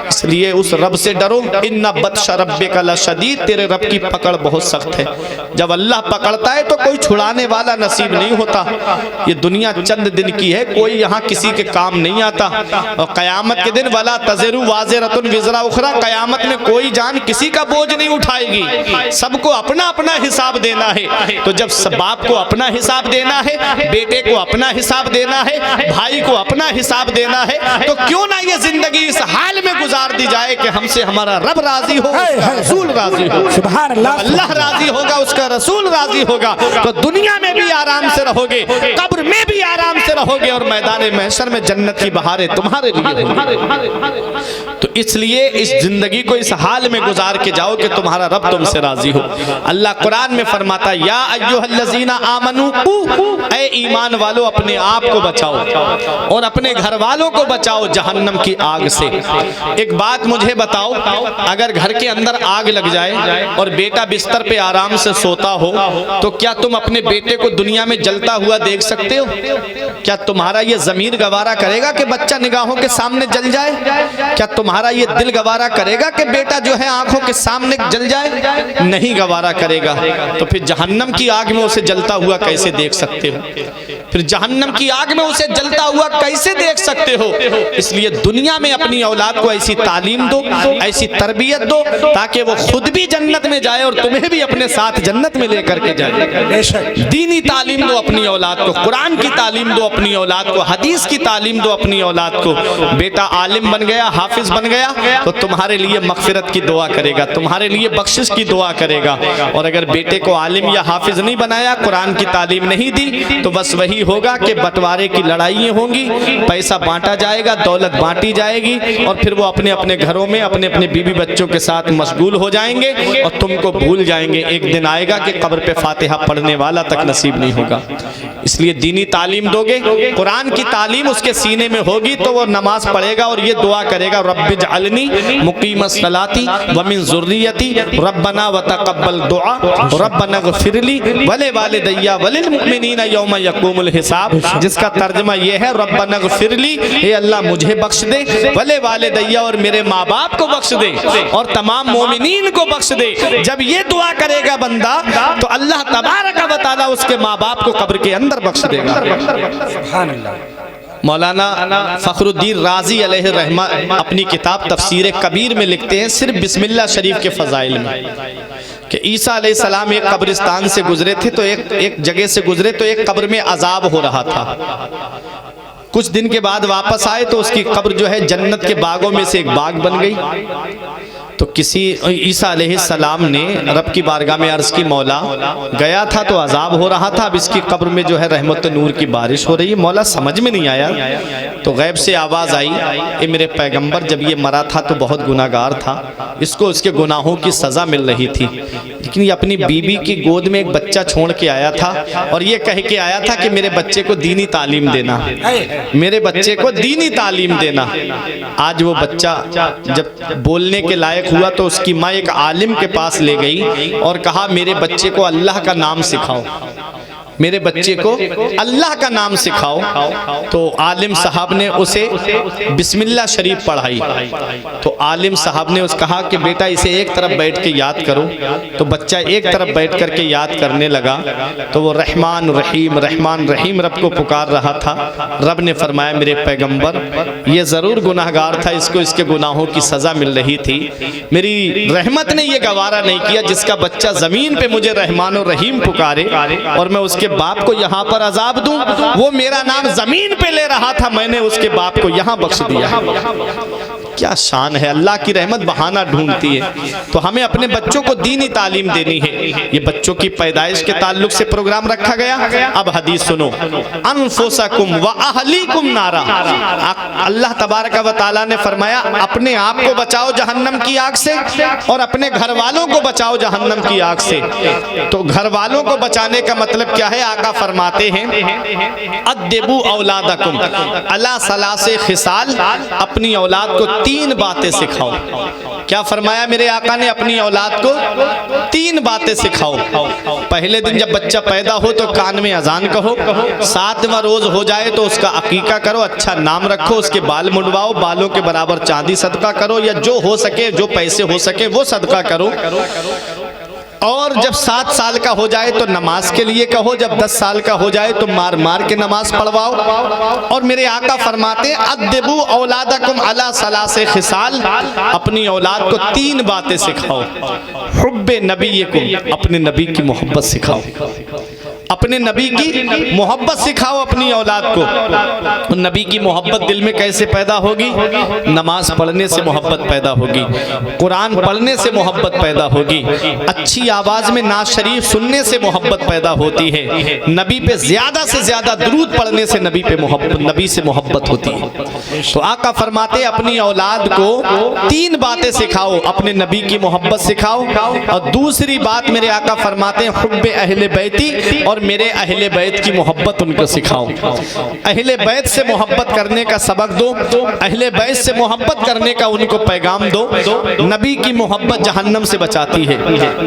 इसलिए उस रब से डरो, इन्ना बत्श रब्बिका लशदीद, तेरे रब की पकड़ बहुत सख्त है। जब अल्लाह पकड़ता है तो कोई छुड़ाने वाला नसीब नहीं होता। ये दुनिया चंद दिन की है, कोई यहाँ किसी किसी के काम नहीं आता। और क़यामत के दिन वला तज़िरु वाज़िरतुन विज़रा उख़रा, क़यामत में कोई जान किसी का बोझ नहीं उठाएगी, सबको अपना अपना हिसाब देना है। तो जब बाप को अपना हिसाब देना है, बेटे को अपना हिसाब देना है, भाई को अपना हिसाब देना है, तो क्यों ना ये जिंदगी इस हाल में गुजार दी जाए कि हमसे हमारा रब राजी हो, रसूल राजी हो। सुभान अल्लाह, अल्लाह राजी होगा, उसका रसूल राजी होगा, तो दुनिया में भी आराम से रहोगे, कब्र में भी आराम से रहोगे, और मैदान महशर में जन्नत की बहारें तुम्हारे लिए होंगी। तो इसलिए इस जिंदगी को इस हाल में गुजार के जाओ कि तुम्हारा रब तुमसे राजी हो। अल्लाह कुरान में फरमाता, या अय्युहल्लज़ीना आमनू, ऐ ईमान वालों अपने आप को बचाओ और अपने घर वालों को बचाओ जहन्नम की आग से। एक बात मुझे बताओ, अगर घर के अंदर आग लग जाए और बेटा बिस्तर पे आराम से सोता हो, तो क्या तुम अपने बेटे को दुनिया में जलता हुआ देख सकते हो? क्या तुम्हारा ये ज़मीर गवारा करेगा कि बच्चा निगाहों के सामने जल जाए? क्या तुम्हारा ये दिल गवारा करेगा कि बेटा जो है आंखों के सामने जल जाए? नहीं गवारा करेगा। तो फिर जहन्नम की आग में उसे जलता हुआ कैसे देख सकते हो? फिर जहन्नम की आग में उसे जलता हुआ कैसे देख सकते हो? इसलिए दुनिया में अपनी औलाद को ऐसी तालीम दो, ऐसी तरबियत दो, ताकि वो खुद भी जन्नत में जाए और तुम्हें भी अपने साथ जन्नत में लेकर के जाए। दीनी तालीम दो अपनी औलाद को, कुरान की तालीम दो अपनी औलाद को, हदीस की तालीम दो अपनी औलाद को। बेटा आलिम बन गया, हाफिज बन गया, तो तुम्हारे लिए मगफिरत की दुआ करेगा, तुम्हारे लिए बख्शिश की दुआ करेगा। और अगर बेटे को आलिम या हाफिज नहीं बनाया, कुरान की तालीम नहीं दी, तो बस वही होगा कि बंटवारे की लड़ाइयाँ होंगी, पैसा बांटा जाएगा, दौलत बांटी जाएगी, और फिर वो अपने अपने घरों में अपने अपने बीवी बच्चों के साथ मशगूल हो जाएंगे और तुमको भूल जाएंगे। एक दिन आएगा कि कब्र पे फातिहा पढ़ने वाला तक नसीब नहीं होगा। इसलिए दीनी तालीम दोगे, कुरान की तालीम उसके सीने में होगी, तो वो नमाज पढ़ेगा और ये दुआ करेगा, रब्बिजअलनी मुकीमस्सलाती व मिन ज़ुर्रियती रब्बना व तक़ब्बल दुआ रब्बना ग़फ़िरली वले वालिदैया वलिल मुमिनीना यौम यक़ूमुल हिसाब, जिसका तर्जुमा ये है, रब्बना ग़फ़िरली, हे अल्लाह मुझे बख्श दे, वले वालिदैया और मेरे माँ बाप को बख्श दे, और तमाम मोमिनीन को बख्श दे। जब ये दुआ करेगा बंदा, तो अल्लाह तबारक व तआला उसके माँ बाप को कब्र के अंदर बख्श देगा। सुभान अल्लाह। मौलाना फ़खरुद्दीन राज़ी अलैहि रहमा अपनी किताब तफसीर कबीर में लिखते हैं, सिर्फ बिस्मिल्लाह शरीफ के फ़ज़ाइल में, कि ईसा अलैहिस्सलाम एक कब्रिस्तान से गुजरे थे, तो एक जगह से गुजरे तो एक कब्र में अजाब हो रहा था। कुछ दिन के बाद वापस आए तो उसकी कब्र जो है जन्नत के बागों में से एक बाग बन गई। तो किसी ईसा अलैहिस्सलाम ने रब की बारगाह में अर्ज़ की, मौला गया था तो अजाब हो रहा था, अब इसकी कब्र में जो है रहमत नूर की बारिश हो रही है। मौला समझ में नहीं आया। तो गैब से आवाज़ आई, ए मेरे पैगंबर, जब ये मरा था तो बहुत गुनाहगार था, इसको उसके गुनाहों की सज़ा मिल रही थी, लेकिन ये अपनी बीबी की गोद में एक बच्चा छोड़ के आया था और ये कह के आया था कि मेरे बच्चे को दीनी तालीम देना, मेरे बच्चे को दीनी तालीम देना। आज वो बच्चा जब बोलने के लायक हुआ तो उसकी माँ एक आलिम के पास ले गई और कहा, मेरे बच्चे को अल्लाह का नाम सिखाओ, मेरे बच्चे को अल्लाह का नाम सिखाओ। तो आलिम साहब ने उसे बिस्मिल्लाह शरीफ पढ़ाई। तो आलिम साहब ने उस कहा कि बेटा इसे एक तरफ बैठ के याद करो। तो बच्चा एक तरफ बैठ करके याद करने लगा। तो वो रहमान रहीम रब को पुकार रहा था। रब ने फरमाया, मेरे पैगंबर, ये ज़रूर गुनाहगार था, इसको इसके गुनाहों की सज़ा मिल रही थी, मेरी रहमत ने ये गवारा नहीं किया जिसका बच्चा ज़मीन पे मुझे रहमान और रहीम पुकारे और मैं उसके बाप को यहाँ पर अजाब दूं। वो मेरा नाम जमीन पे ले रहा था, मैंने उसके बाप को यहाँ बख्श दिया। क्या शान है, अल्लाह की रहमत बहाना ढूंढती है। तो हमें अपने बच्चों को दीनी तालीम देनी है। ये बच्चों की पैदाइश के ताल्लुक से प्रोग्राम रखा गया। अब हदीस सुनो, अनफुसकुम व अहलीकुम नारा। अल्लाह तबारक व तआला ने फरमाया, अपने आप को बचाओ जहन्नम की आग से और अपने घर वालों को बचाओ जहन्नम की आग से। तो घर वालों को बचाने का मतलब क्या है? आका फरमाते हैं, अद्दिबू औलादकुम अला सलासे खिसाल, अपनी औलाद को 3 बातें सिखाओ। क्या फरमाया मेरे आका ने? अपनी औलाद को 3 बातें सिखाओ। पहले दिन जब बच्चा पैदा हो तो कान में अजान कहो, 7वां रोज हो जाए तो उसका अकीका करो, अच्छा नाम रखो, उसके बाल मुंडवाओ, बालों के बराबर चांदी सदका करो, या जो हो सके, जो पैसे हो सके वो सदका करो। और जब 7 साल का हो जाए तो नमाज के लिए कहो, जब 10 साल का हो जाए तो मार मार के नमाज पढ़वाओ। और मेरे आका फरमाते हैं अद्दिबू औलादकुम अला सलासे खिसाल, अपनी औलाद को 3 बातें सिखाओ। हुब्बे नबीयकुम, अपने नबी की मोहब्बत सिखाओ, अपने नबी की मोहब्बत सिखाओ अपनी औलाद को। नबी की मोहब्बत दिल में कैसे पैदा होगी? नमाज पढ़ने से मोहब्बत पैदा होगी, कुरान पढ़ने से मोहब्बत पैदा होगी, अच्छी आवाज़ में नाज शरीफ सुनने से मोहब्बत पैदा होती है, नबी पे ज़्यादा से ज़्यादा दुरूद पढ़ने से नबी से मोहब्बत होती है। तो आका फरमाते अपनी औलाद को 3 बातें सिखाओ, अपने नबी की मोहब्बत सिखाओ, और दूसरी बात मेरे आका फरमाते हैं हुब्बे अहले बैती, और मेरे अहले बैत की मोहब्बत उनको सिखाओ। अहले बैत से मोहब्बत करने का सबक दो, अहले बैत से मोहब्बत करने का उनको पैगाम दो। नबी की मोहब्बत जहन्नम से बचाती है,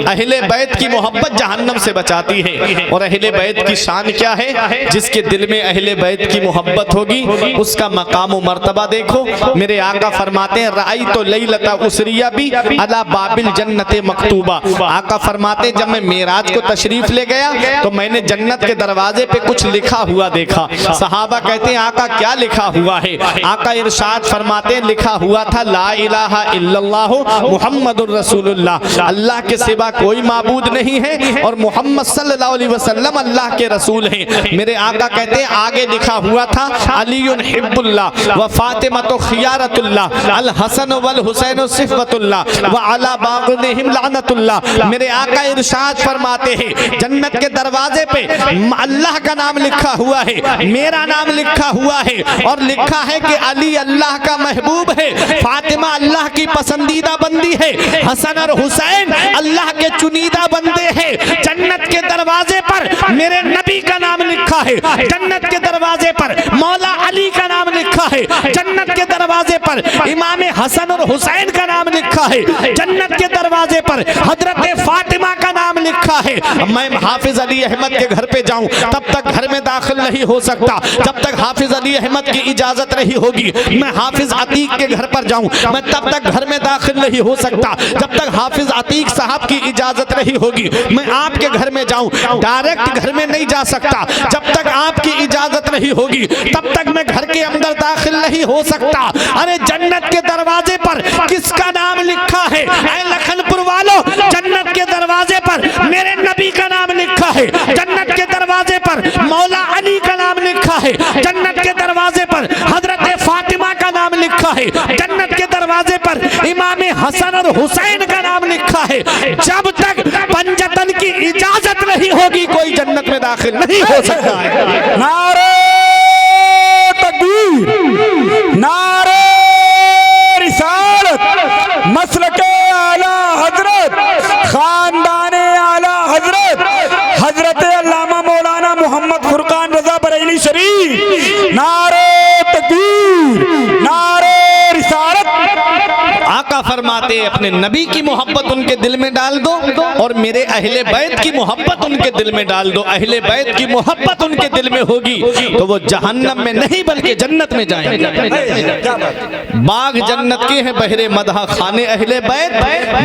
अहले बैत की मोहब्बत जहन्नम से बचाती है। और अहले बैत की शान क्या है? जिसके दिल में अहले बैत की मोहब्बत होगी उसका मकाम व मर्तबा देखो। मेरे आका फरमाते हैं राई तो लैलता उसरिया भी अला बाबिल जन्नत मकतूबा। आका फरमाते जब मैं मेराज को तशरीफ ले गया तो मैंने जन्नत के दरवाजे पे कुछ लिखा हुआ देखा। सहाबा कहते हैं आका क्या लिखा हुआ है? आका इरशाद फरमाते हैं लिखा हुआ था ला इलाहा इल्लल्लाहु मुहम्मदुर रसूलुल्लाह, अल्लाह के सिवा कोई माबूद नहीं है और मोहम्मद सल्लल्लाहु अलैहि वसल्लम अल्लाह के रसूल हैं। मेरे आका कहते हैं आगे लिखा हुआ था अलीयुन हिब्बुल्लाह व फातिमतु खियारतुल्लाह अल हसन वल हुसैन सिफ़तुल्लाह व अला बाग़िहिम लानतुल्लाह। मेरे आका इरशाद फरमाते हैं जन्नत के दरवाजे पे अल्लाह का नाम लिखा हुआ है, मेरा नाम लिखा हुआ है, और लिखा है कि अली अल्लाह का महबूब है, फातिमा अल्लाह की पसंदीदा बंदी है, हसन और हुसैन अल्लाह के चुनीदा बंदे हैं। जन्नत के दरवाजे पर मेरे नबी का नाम लिखा है, जन्नत के दरवाजे पर मौला अली का नाम लिखा है, जन्नत के दरवाजे पर इमाम हसन और हुसैन का नाम लिखा है, जन्नत के दरवाजे पर हजरत फातिमा का नाम लिखा है। मैं हाफिज अली अहमद के घर पे जाऊं तब तक घर में दाखिल नहीं हो सकता जब तक हाफिज अली अहमद की इजाजत नहीं होगी। मैं हाफिज अतीक के घर पर जाऊं मैं तब तक घर में दाखिल नहीं हो सकता जब तक हाफिज अतीक साहब की इजाजत नहीं होगी। मैं आपके घर में जाऊं डायरेक्ट घर में नहीं जा सकता जब तक आपकी इजाजत नहीं होगी, तब तक मैं घर के अंदर दाखिल नहीं हो सकता। अरे जन्नत के दरवाजे पर किसका नाम लिखा है? ऐ लखनपुर वालों, जन्नत के दरवाजे पर मेरे नबी का नाम लिखा है, जन्नत के दरवाजे पर मौला अली का नाम लिखा है, जन्नत के दरवाजे पर हजरत फातिमा का नाम लिखा है, जन्नत के दरवाजे पर इमाम हसन और हुसैन का नाम लिखा है। जब तक पंजतन की इजाजत नहीं होगी कोई जन्नत में दाखिल नहीं हो सकता है। नारे तकबीर, नारे रिसालत, मसलके आला हजरत, खानदाने आला हजरत हजरत अल्लामा मौलाना मोहम्मद फुरकान रजा बरेली शरीफ। नारे तकबीर, नारे रिसालत। आका फरमाते अपने नबी की मोहब्बत उनके दिल में डाल दो और मेरे अहले बैत की मोहब्बत उनके दिल में डाल दो। अहले बैत की मोहब्बत उनके दिल में होगी तो वो जहन्नम में नहीं बल्कि जन्नत में जाएंगे। बाग जन्नत के हैं बहरे मदहा खाने अहले बैत,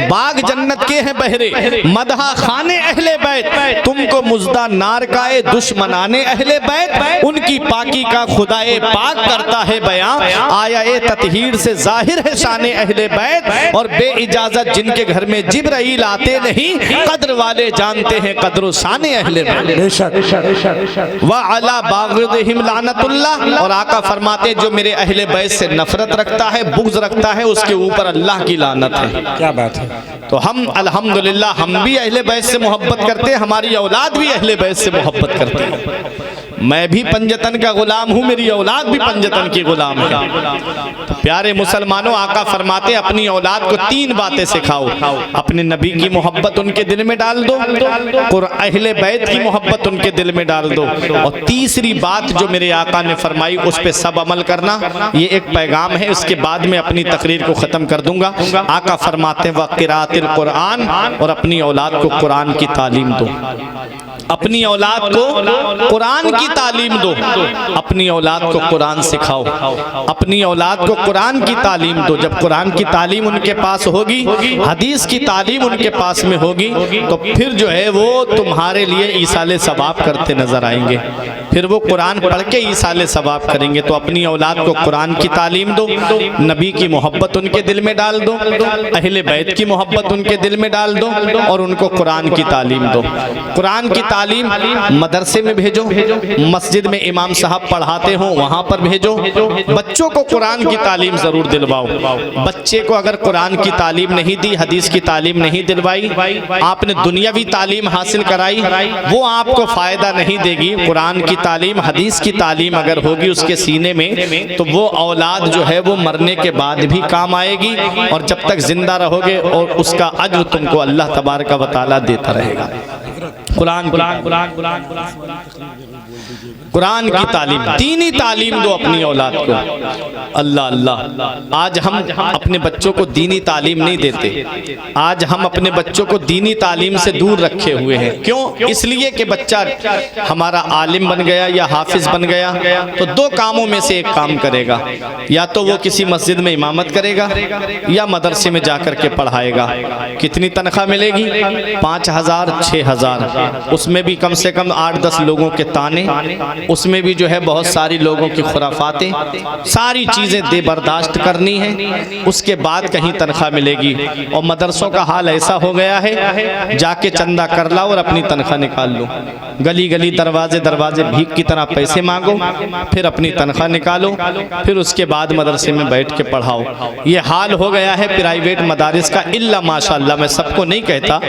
बाग जन्नत के हैं बहरे मदहा खाने अहले बैत। तुमको मुज्दा नार काए दुश्मनाने अहले बैत, उनकी पाकी का खुदाए पाक करता है बयां। आया ए ततहीर से जाहिर है शाने अहले बैत, और बे इजाजत जिनके घर में जिब्राइल आते नहीं कद्र वाले जानते हैं कद्र शाने अहले बैत। व अला बाग़िहिम लानतुल्लाह, और आका फरमाते जो मेरे अहले बैत से नफरत रखता है बुग़्ज़ रखता है उसके ऊपर अल्लाह की लानत है। क्या बात है। तो हम अल्हम्दुलिल्लाह हम भी अहले बैत से मोहब्बत करते हैं, हमारी औलाद भी अहले बैत से मोहब्बत करते हैं। मैं भी पंजतन का गुलाम हूँ, मेरी औलाद भी पंजतन की गुलाम है। तो प्यारे मुसलमानों, आका फरमाते अपनी औलाद को 3 बातें सिखाओ। अपने नबी की मोहब्बत उनके दिल में डाल दो, और अहले बैत की मोहब्बत उनके दिल में डाल दो, और तीसरी बात जो मेरे आका ने फरमाई उस पर सब अमल करना। ये एक पैगाम है, इसके बाद में अपनी तकरीर को ख़त्म कर दूंगा। आका फरमाते व क़िराअतिल कुरान, और अपनी औलाद को कुरान की तालीम दो। अपनी औलाद को कुरान की तालीम दो, अपनी औलाद को कुरान सिखाओ, अपनी औलाद को कुरान की तालीम दो। जब कुरान की तालीम उनके पास होगी, हदीस की तालीम उनके पास में होगी, तो फिर जो है वो तुम्हारे लिए ईसाले सवाब करते नजर आएंगे। फिर वो कुरान पढ़ के ईसाले सवाब करेंगे। तो अपनी औलाद को कुरान की तालीम दो, नबी की मोहब्बत उनके दिल में डाल दो, अहले बैत की मोहब्बत उनके दिल में डाल दो, और उनको कुरान की तालीम दो। कुरान की तालीम मदरसे में भेजो, मस्जिद में इमाम साहब पढ़ाते हो वहाँ पर भेजो। बच्चों को कुरान की तालीम ज़रूर दिलवाओ। बच्चे को अगर कुरान की तालीम नहीं दी, हदीस की तालीम नहीं दिलवाई, आपने दुनियावी तालीम हासिल कराई, वो आपको फ़ायदा नहीं देगी। कुरान की तालीम, हदीस की तालीम अगर होगी उसके सीने में, तो वो औलाद जो है वो मरने के बाद भी काम आएगी, और जब तक जिंदा रहोगे और उसका अज्र तुमको अल्लाह तबारक व तआला देता रहेगा। कुरान कुरान की तालीम, दीनी तालीम दो अपनी औलाद को। अल्लाह अल्लाह, आज हम अपने बच्चों को दीनी तालीम नहीं देते। आज हम अपने बच्चों को दीनी तालीम से दूर रखे हुए हैं। क्यों? इसलिए कि बच्चा हमारा आलिम बन गया या हाफिज बन गया तो दो कामों में से एक काम करेगा, या तो वो किसी मस्जिद में इमामत करेगा या मदरसे में जाकर के पढ़ाएगा। कितनी तनख्वाह मिलेगी? 5,000 6,000। उसमें भी कम से कम 8-10 लोगों के ताने, उसमें भी जो है बहुत सारी लोगों की खुराफातें, सारी चीज़ें दे बर्दाश्त करनी है, उसके बाद कहीं तनख्वाह मिलेगी। और मदरसों का हाल ऐसा हो गया है, जाके चंदा कर लाओ और अपनी तनख्वाह निकाल लो। गली गली दरवाजे दरवाजे भीख की तरह पैसे मांगो, फिर अपनी तनख्वाह निकालो, फिर उसके बाद मदरसे में बैठ के पढ़ाओ। ये हाल हो गया है प्राइवेट मदारिस का। इल्ला माशाअल्लाह, मैं सबको नहीं कहता,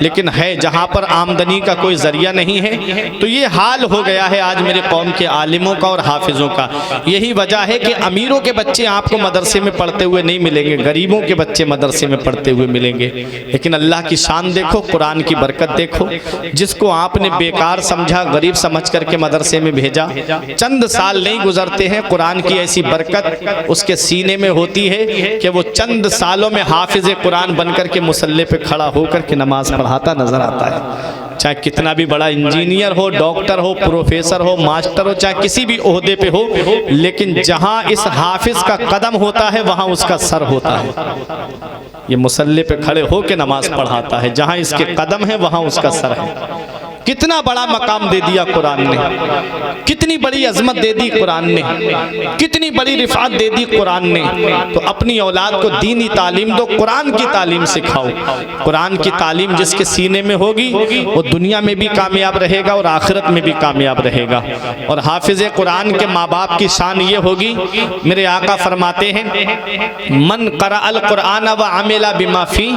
लेकिन है जहाँ पर आमदनी का कोई जरिया नहीं है, तो ये हाल हो गया है आज मेरे कौम के आलिमों का और हाफिजों का। यही वजह है कि अमीरों के बच्चे आपको मदरसे में पढ़ते हुए नहीं मिलेंगे, गरीबों के बच्चे मदरसे में पढ़ते हुए मिलेंगे। लेकिन अल्लाह की शान देखो, कुरान की बरकत देखो। जिसको आपने बेकार समझा, गरीब समझ करके मदरसे में भेजा, चंद साल नहीं गुजरते हैं, कुरान की ऐसी बरकत उसके सीने में होती है कि वो चंद सालों में हाफिज कुरान बनकर के मुसल्ले पे खड़ा होकर के नमाज पढ़ाता नजर आता है। चाहे कितना भी बड़ा इंजीनियर हो, डॉक्टर हो, प्रोफेसर हो, मास्टर हो, चाहे किसी भी ओहदे पे हो, लेकिन जहां इस हाफिज का कदम होता है वहां उसका सर होता है। ये मुसल्ले पे खड़े हो के नमाज पढ़ाता है, जहां इसके कदम है वहां उसका सर है। कितना बड़ा मकाम दे दिया कुरान ने, कितनी बड़ी अजमत दे दी कुरान ने, कितनी बड़ी रिफात दे दी कुरान ने। तो अपनी औलाद को दीनी तालीम दो, कुरान की तालीम सिखाओ। कुरान की तालीम जिसके सीने में होगी वो दुनिया में भी कामयाब रहेगा और आखिरत में भी कामयाब रहेगा। और हाफिज कुरान के माँ बाप की शान ये होगी, मेरे आका फरमाते हैं, मन क़रअल कुरान व अमिला बिमा फी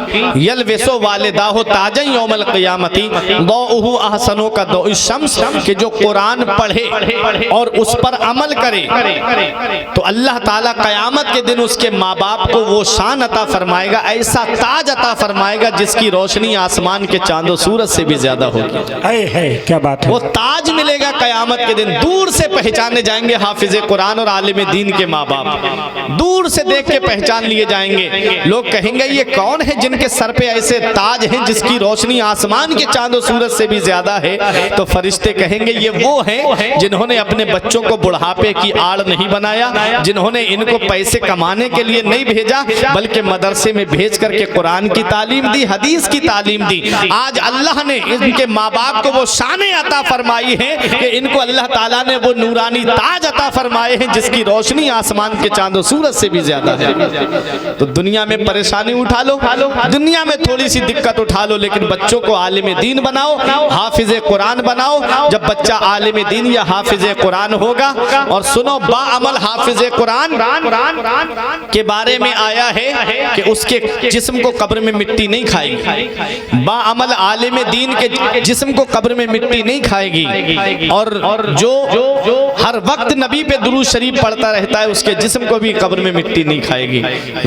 यलबिसु वालिदाहु ताजन यौमल क़ियामती दौउहु अहसनों का दो शम्स, कि जो कुरान पढ़े और उस पर अमल करे तो अल्लाह ताला क़यामत के दिन उसके माँ बाप को वो शान अता फरमाएगा, ऐसा ताज अता फरमाएगा जिसकी रोशनी आसमान के चांदो सूरज से भी ज्यादा होगी। है क्या बात है? वो ताज मिलेगा क़यामत के दिन। दूर से पहचाने जाएंगे हाफिज कुरान और आलिम दीन के माँ बाप, दूर से देख के पहचान लिए जाएंगे। लोग कहेंगे ये कौन है जिनके सर पे ऐसे ताज हैं जिसकी रोशनी आसमान के चांदो सूरज से भी ज्यादा है? तो फरिश्ते कहेंगे ये वो हैं जिन्होंने अपने बच्चों को बुढ़ापे की आड़ नहीं बनाया, जिन्होंने इनको पैसे कमाने के लिए नहीं भेजा, बल्कि मदरसे में भेज करके कुरान की तालीम दी, हदीस की तालीम दी। आज अल्लाह ने इनके माँ बाप को वो शान अता फरमाई है कि इनको अल्लाह ताला ने वो नूरानी ताज अता फरमाए हैं जिसकी रोशनी आसमान के चांदो सूरज से भी ज्यादा है। तो दुनिया में परेशानी उठा लो, दुनिया में थोड़ी सी दिक्कत उठा लो, लेकिन बच्चों को आलिम दीन बनाओ, हाफिज कुरान बनाओ। जब बच्चा आलिम दीन या हाफिज कुरान होगा, और सुनो बाअमल हाफिज कुरान के बारे में आया है कि उसके जिस्म को कब्र में मिट्टी नहीं खाएगी। बाअमल आलिम दीन के जिस्म को कब्र में मिट्टी नहीं खाएगी, और जो हर वक्त नबी पे दुरूद शरीफ पढ़ता रहता है उसके जिस्म को भी कब्र में मिट्टी नहीं खाएगी।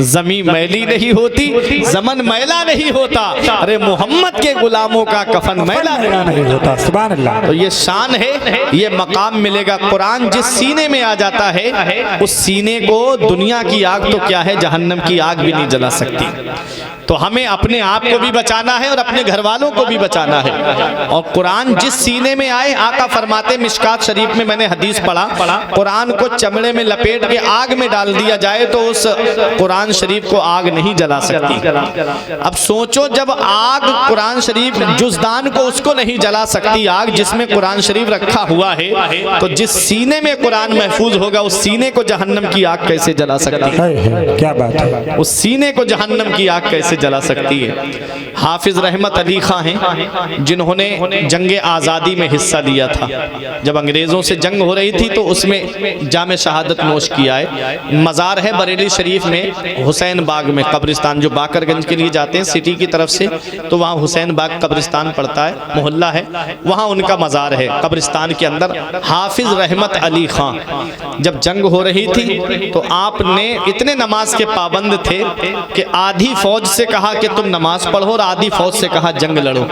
जमीन मैली नहीं होती, ज़मन मैला नहीं होता, अरे मोहम्मद के गुलामों का कफन मैला नहीं होता। सुभान अल्लाह। तो ये शान है, ये मकाम मिलेगा। कुरान जिस सीने में आ जाता है उस सीने को दुनिया की आग तो क्या है, जहन्नम की आग भी नहीं जला सकती। तो हमें अपने आप को भी बचाना है और अपने घर वालों को भी बचाना है। और कुरान जिस सीने में आए, आका फरमाते, मिशकात शरीफ में मैंने हदीस पढ़ा, कुरान को चमड़े में लपेट के आग में डाल दिया जाए तो उस कुरान शरीफ को आग नहीं जला सकती। अब सोचो, जब आग कुरान शरीफ जुज़दान को उसको नहीं जला सकती आग जिसमें कुरान शरीफ रखा हुआ है, तो जिस सीने में कुरान महफूज होगा उस सीने को जहन्नम की आग कैसे जला सकती है? क्या बात है। उस सीने को जहन्नम की आग कैसे जला सकती है? हाफिज रहमत अली खां हैं जिन्होंने जंगे आज़ादी में हिस्सा लिया था। जब अंग्रेज़ों से जंग हो रही थी तो उसमें जामे शहादत नोश किया है। मज़ार है बरेली शरीफ में, हुसैन बाग में कब्रिस्तान, जो बाकरगंज के लिए जाते हैं सिटी की तरफ से तो वहाँ हुसैन बाग कब्रिस्तान पड़ता है, मोहल्ला है, वहाँ उनका मज़ार है कब्रिस्तान के अंदर। हाफिज रहमत अली खां जब जंग हो रही थी तो आपने इतने नमाज के पाबंद थे कि आधी फौज से कहा कि तुम नमाज पढ़ो और आधी फौज से कहा जंग लड़ो।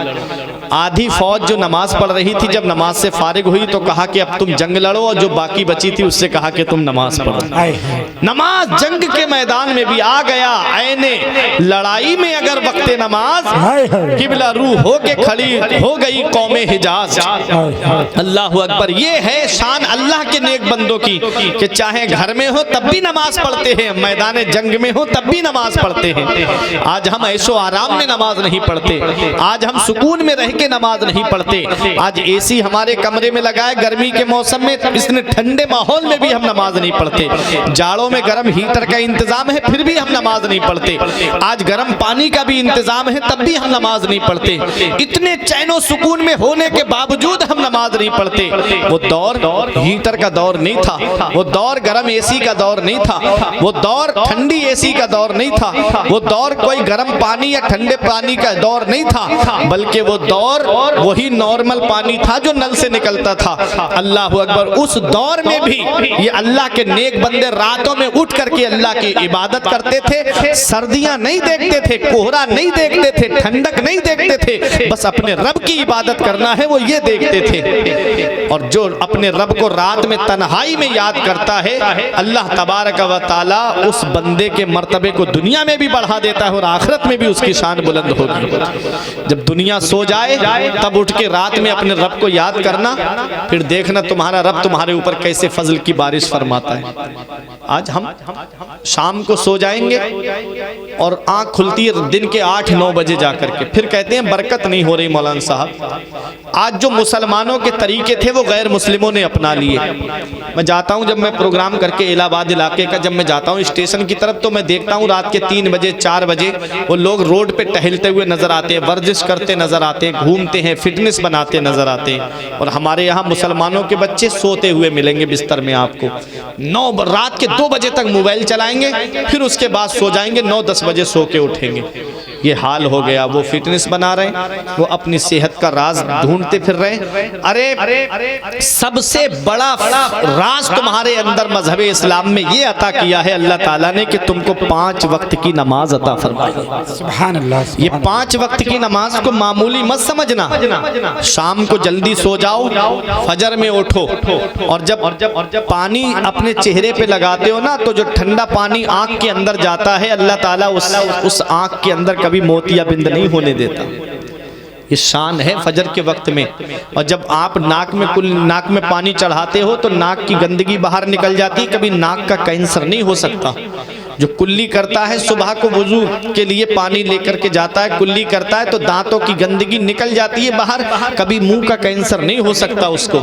आधी फौज जो नमाज पढ़ रही थी जब नमाज से फारिग हुई तो कहा कि अब तुम जंग लड़ो, और जो बाकी बची थी उससे कहा कि तुम नमाज पढ़ो। नमाज जंग के मैदान में भी आ गया ऐने लड़ाई में अगर वक्ते नमाज, किबला रूह हो के खड़ी हो गई कौमे हिजाज। अल्लाह अकबर। ये है शान अल्लाह के नेक बंदों की कि चाहे घर में हो तब भी नमाज पढ़ते हैं, मैदान जंग में हो तब भी नमाज पढ़ते हैं। आज हम ऐशो आराम में नमाज नहीं पढ़ते, आज हम सुकून में रह के नमाज नहीं पढ़ते। आज एसी हमारे कमरे में लगा है, गर्मी के मौसम में इतने ठंडे माहौल में भी हम नमाज नहीं पढ़ते। जाड़ों में गर्म हीटर का इंतजाम है फिर भी हम नमाज नहीं पढ़ते। आज गर्म पानी का भी इंतजाम है तब भी हम नमाज नहीं पढ़ते। इतने चैनो सुकून में होने के बावजूद हम नमाज नहीं पढ़ते। वो दौर हीटर का दौर नहीं था, वो दौर गर्म एसी का दौर नहीं था, वो दौर ठंडी एसी का दौर नहीं था, वो दौर कोई गर्म पानी या ठंडे पानी का दौर नहीं था, बल्कि वो दौर वही नॉर्मल पानी था जो नल से निकलता था। अल्लाह अकबर। उस दौर में भी ये अल्लाह के नेक बंदे रातों में उठ करके अल्लाह की इबादत करते थे। सर्दियां नहीं देखते थे, कोहरा नहीं देखते थे, ठंडक नहीं देखते थे, बस अपने रब की इबादत करना है वो ये देखते थे। और जो अपने रब को रात में तन्हाई में याद करता है, अल्लाह तबारक व तआला उस बंदे के मर्तबे को दुनिया में भी बढ़ा देता है और आखिरत में भी उसकी शान बुलंद होगी। जब दुनिया सो जाए तब उठ के रात में अपने रब को याद करना, फिर देखना तुम्हारा रब तुम्हारे ऊपर कैसे फजल की बारिश फरमाता है। आज हम शाम को सो जाएंगे और आंख खुलती है दिन के 8-9 बजे जाकर के, फिर कहते हैं बरकत नहीं हो रही मौलाना साहब। आज जो मुसलमानों के तरीके थे वो गैर मुस्लिमों ने अपना लिए। मैं जाता हूँ, जब मैं प्रोग्राम करके इलाहाबाद इलाके का जब मैं जाता हूँ स्टेशन की तरफ, तो मैं देखता हूँ रात के 3 बजे 4 बजे वो लोग रोड पे टहलते हुए नजर आते हैं, वर्जिश करते नजर आते हैं, घूमते हैं, फिटनेस बनाते नजर आते हैं। और हमारे यहाँ मुसलमानों के बच्चे सोते हुए मिलेंगे बिस्तर में आपको। रात के 2 बजे तक मोबाइल चलाएंगे, फिर उसके बाद सो जाएंगे, 9-10 बजे सो के उठेंगे। ये हाल हो गया। वो फिटनेस बना रहे, वो अपनी सेहत का राज ढूंढते फिर रहे। अरे सबसे बड़ा राज तुम्हारे अंदर मजहब इस्लाम में ये अता किया है अल्लाह ताला ने कि तुमको 5 वक्त की नमाज अता फरमाई। सुभान अल्लाह। ये 5 वक्त की नमाज को मामूली मत समझना। शाम को जल्दी सो जाओ, फजर में उठो, और जब पानी अपने चेहरे पे लगाते हो ना, तो जो ठंडा पानी आंख के अंदर जाता है, अल्लाह ताला उस आंख के अंदर कभी मोतियाबिंद नहीं होने देता। ये शान है फजर के वक्त में। और जब आप नाक में पानी चढ़ाते हो तो नाक की गंदगी बाहर निकल जाती। कभी नाक का कैंसर नहीं हो सकता। जो कुल्ली करता है सुबह को वुजू के लिए पानी लेकर के जाता है, कुल्ली करता है तो दांतों की गंदगी निकल जाती है बाहर, कभी मुंह का कैंसर नहीं हो सकता उसको।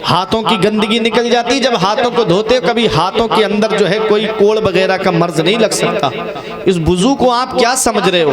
हाथों की गंदगी निकल जाती है जब हाथों को धोते हो, कभी हाथों के अंदर जो है कोई कोड़ वगैरह का मर्ज नहीं लग सकता। इस वुजू को आप क्या समझ रहे हो?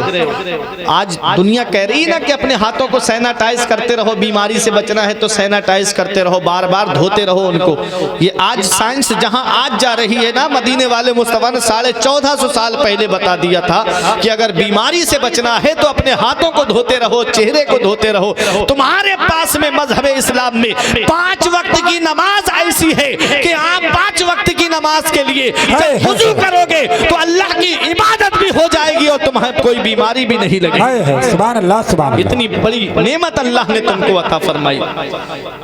आज दुनिया कह रही है ना कि अपने हाथों को सैनिटाइज करते रहो, बीमारी से बचना है तो सैनिटाइज करते रहो, बार बार धोते रहो उनको। ये आज साइंस जहां आज जा रही है ना, मदीने वाले मुस्तफा ने 1450 साल पहले बता दिया था कि अगर बीमारी से बचना है तो अपने हाथों को धोते रहो, चेहरे को धोते रहो। तुम्हारे पास में मजहब इस्लाम में 5 वक्त की नमाज ऐसी है कि आप 5 वक्त की नमाज के लिए जब वुजू करोगे तो अल्लाह की इबादत भी हो जाएगी और तुम्हें कोई बीमारी भी नहीं लगेगी। सुभान अल्लाह, सुभान अल्लाह। इतनी बड़ी नेमत अल्लाह ने तुमको अता फरमाई।